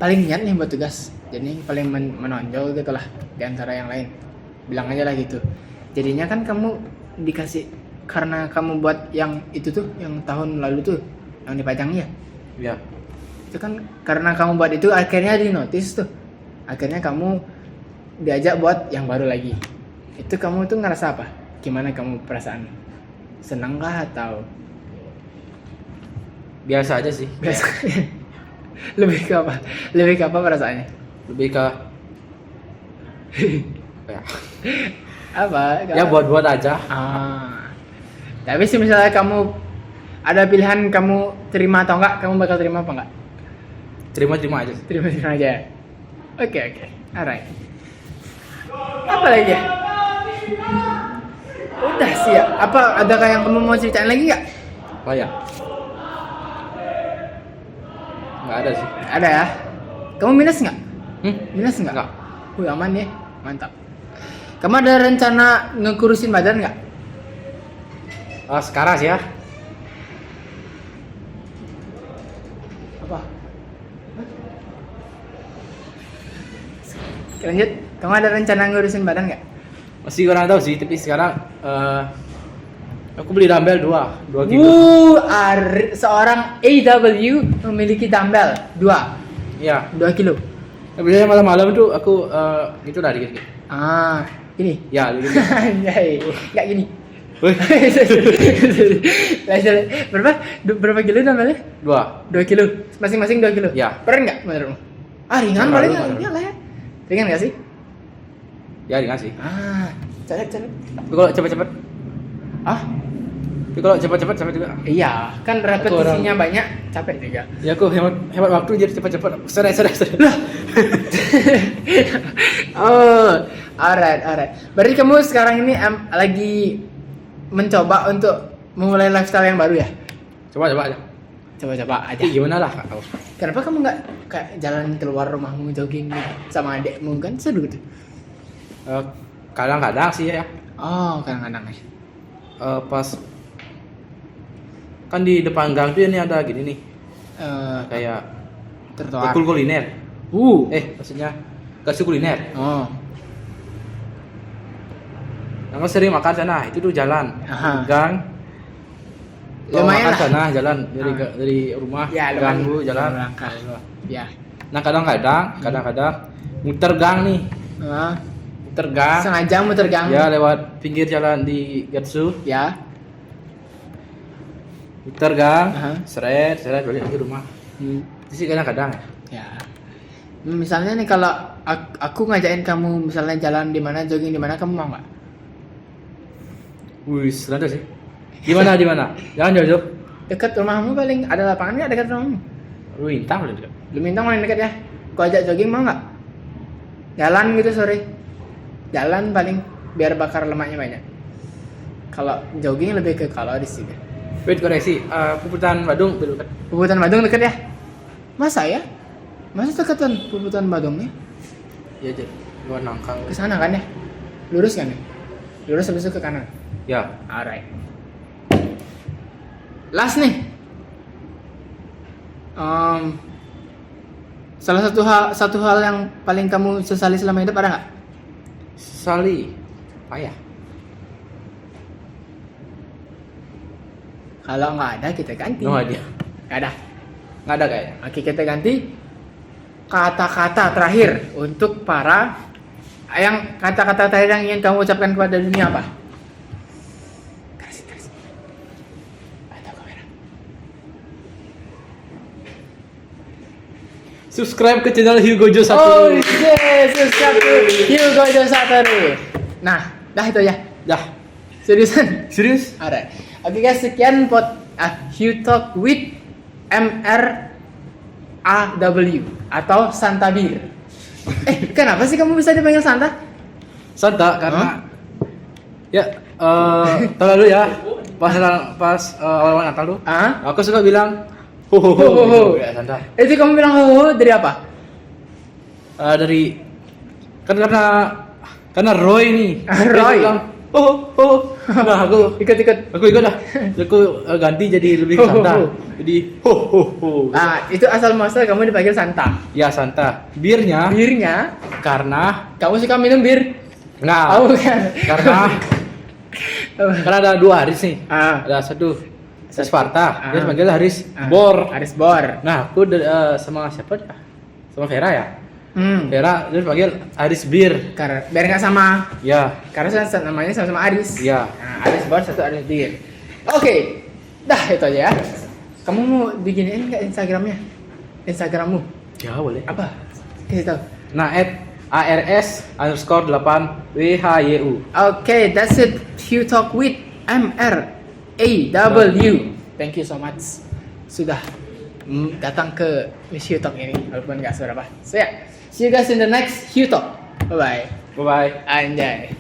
paling niat nih buat tugas, jadi paling menonjol gitu lah di antara yang lain. Bilang aja lah gitu. Jadinya kan kamu dikasih karena kamu buat yang itu tuh, yang tahun lalu tuh, yang dipajang ya. Iya. Itu kan karena kamu buat itu akhirnya di notice tuh. Akhirnya kamu diajak buat yang baru lagi. Itu kamu tuh ngerasa apa? Gimana kamu perasaan? Senang kah atau biasa aja sih? Biasa. Lebih ke apa perasaannya? Lebih ke ya. Apa? Ya buat aja. Tapi sih misalnya kamu ada pilihan kamu terima atau enggak, kamu bakal terima apa enggak? Terima aja. Terima aja. Oke. Alright. Apa lagi ya? Udah sih ya. Apa adakah yang kamu mau ceritain lagi enggak? Oh ya. Nggak ada sih. Ada ya. Kamu minus nggak? Minus nggak? Nggak. Aman ya, mantap. Kamu ada rencana ngekurusin badan nggak? Sekarang sih ya. Apa? Lanjut. Kamu ada rencana ngurusin badan nggak? Masih kurang tahu sih, tapi sekarang Aku beli dumbbell 2 kilo. Seorang AW memiliki dumbbell 2 Iya. 2 kilo. Biasanya malam-malam tuh aku itu lah dikit-dikit. Ini. Ya, dikit-dikit. Anjay. Enggak gini. Wih. Berapa kilo dumbbellnya? 2. 2 kilo. Masing-masing 2 kilo. Ya. Keren enggak menurutmu? Ringan Terlalu, paling terlalu. iyalah ya. Ringan enggak sih? Ya ringan sih. Coret. Tapi kalau cepet-cepet, tapi kalau cepet-cepet capek juga. Iya, kan repetisinya banyak, capek juga. Ya aku hemat waktu jadi cepet-cepet. Seret. Alright. Berarti kamu sekarang ini lagi mencoba untuk memulai lifestyle yang baru ya? Coba aja. Coba aja. Gimana lah? Kenapa kamu nggak kayak jalan keluar rumahmu jogging gitu sama adekmu kan seru gitu? Kadang-kadang sih ya. Kadang-kadang ya. Pas kan di depan gang tuh ini ada gini nih, kayak Trotoar. kuliner. Maksudnya kasih kuliner. Aku sering makan sana. Itu tuh jalan gang. Lumayan makan lah. sana jalan dari rumah Ya, gang lumayan. dulu jalan. Langkah. Ya. Nah kadang-kadang muter gang nih. Muter gang. Sengaja muter gang. Ya lewat pinggir jalan di Gatsu. Ya. Muter gang. Seret balik lagi rumah. Itu sih kadang-kadang. Ya. Misalnya nih kalau aku ngajakin kamu misalnya jalan di mana, jogging di mana, kamu mau nggak? Wih, serada sih. Di mana? Jangan jauh-jauh. Dekat rumahmu paling ada lapangan nggak dekat rumahmu? Lu Intang udah dekat. Lu Bintang paling dekat ya. Aku ajak jogging mau nggak? Jalan gitu sore. Jalan paling biar bakar lemaknya banyak. Kalau jogging lebih ke kaloris sih. Wait, koreksi. Puputan Badung dekat. Puputan Badung dekat ya? Masa ya? Masa dekatan Puputan Badungnya? Ya, jadi luar Nangkal. Ke sana kan ya? Lurus kan ya? Lurus habis itu ke kanan. Ya. Alright. Last nih. Salah satu hal yang paling kamu sesali selama hidup ada nggak? Sali. Payah. Kalau nggak ada kita ganti. Nggak ada. Nggak ada. kayaknya. Oke, kita ganti kata-kata terakhir untuk para kata-kata terakhir yang ingin kamu ucapkan kepada dunia apa? Kasih. Atau kamera. Subscribe ke channel Hugo Jo 1. Subscribe to Hugo Jo 1. Nah, dah itu ya. Dah. Seriusan? Serius? Alright. Oke guys, sekian Hugh Talk with MRAW atau Santa Bir. Kenapa sih kamu bisa dipanggil Santa? Santa karena tahun lalu ya pas awal Natal tuh, aku suka bilang ho. Ya Santa. Itu kamu bilang ho dari apa? Dari karena Roy nih. Roy. Dia bilang ho. Nah aku ikut. dah. Aku ganti jadi lebih ke Santa. Jadi ho. Itu asal muasal kamu dipanggil Santa. Ya Santa. Birnya karena kamu suka minum bir? Enggak. Bukan. Karena ada 2 Haris nih. Ada satu Sparta. Dia dipanggil Haris Bor. Haris Bor. Nah, aku sama siapa? Sama Vera ya. Vera dia dipanggil Haris Bir. Biar nggak sama. Ya. Karena namanya sama-sama Aris. Ya. Nah, Aris Bor, satu Aris Bir. Oke. Dah itu aja ya. Kamu mau diginiin nggak Instagrammu? Ya boleh. Apa? Kasih tahu. Nah, @ARS_8WHYU. Oke, that's it. Hugh Talk with MRAW. Thank you so much sudah datang ke Hugh Talk ini walaupun nggak seberapa. So ya, see you guys in the next Hugh Talk. Bye bye. Bye bye. Anjay.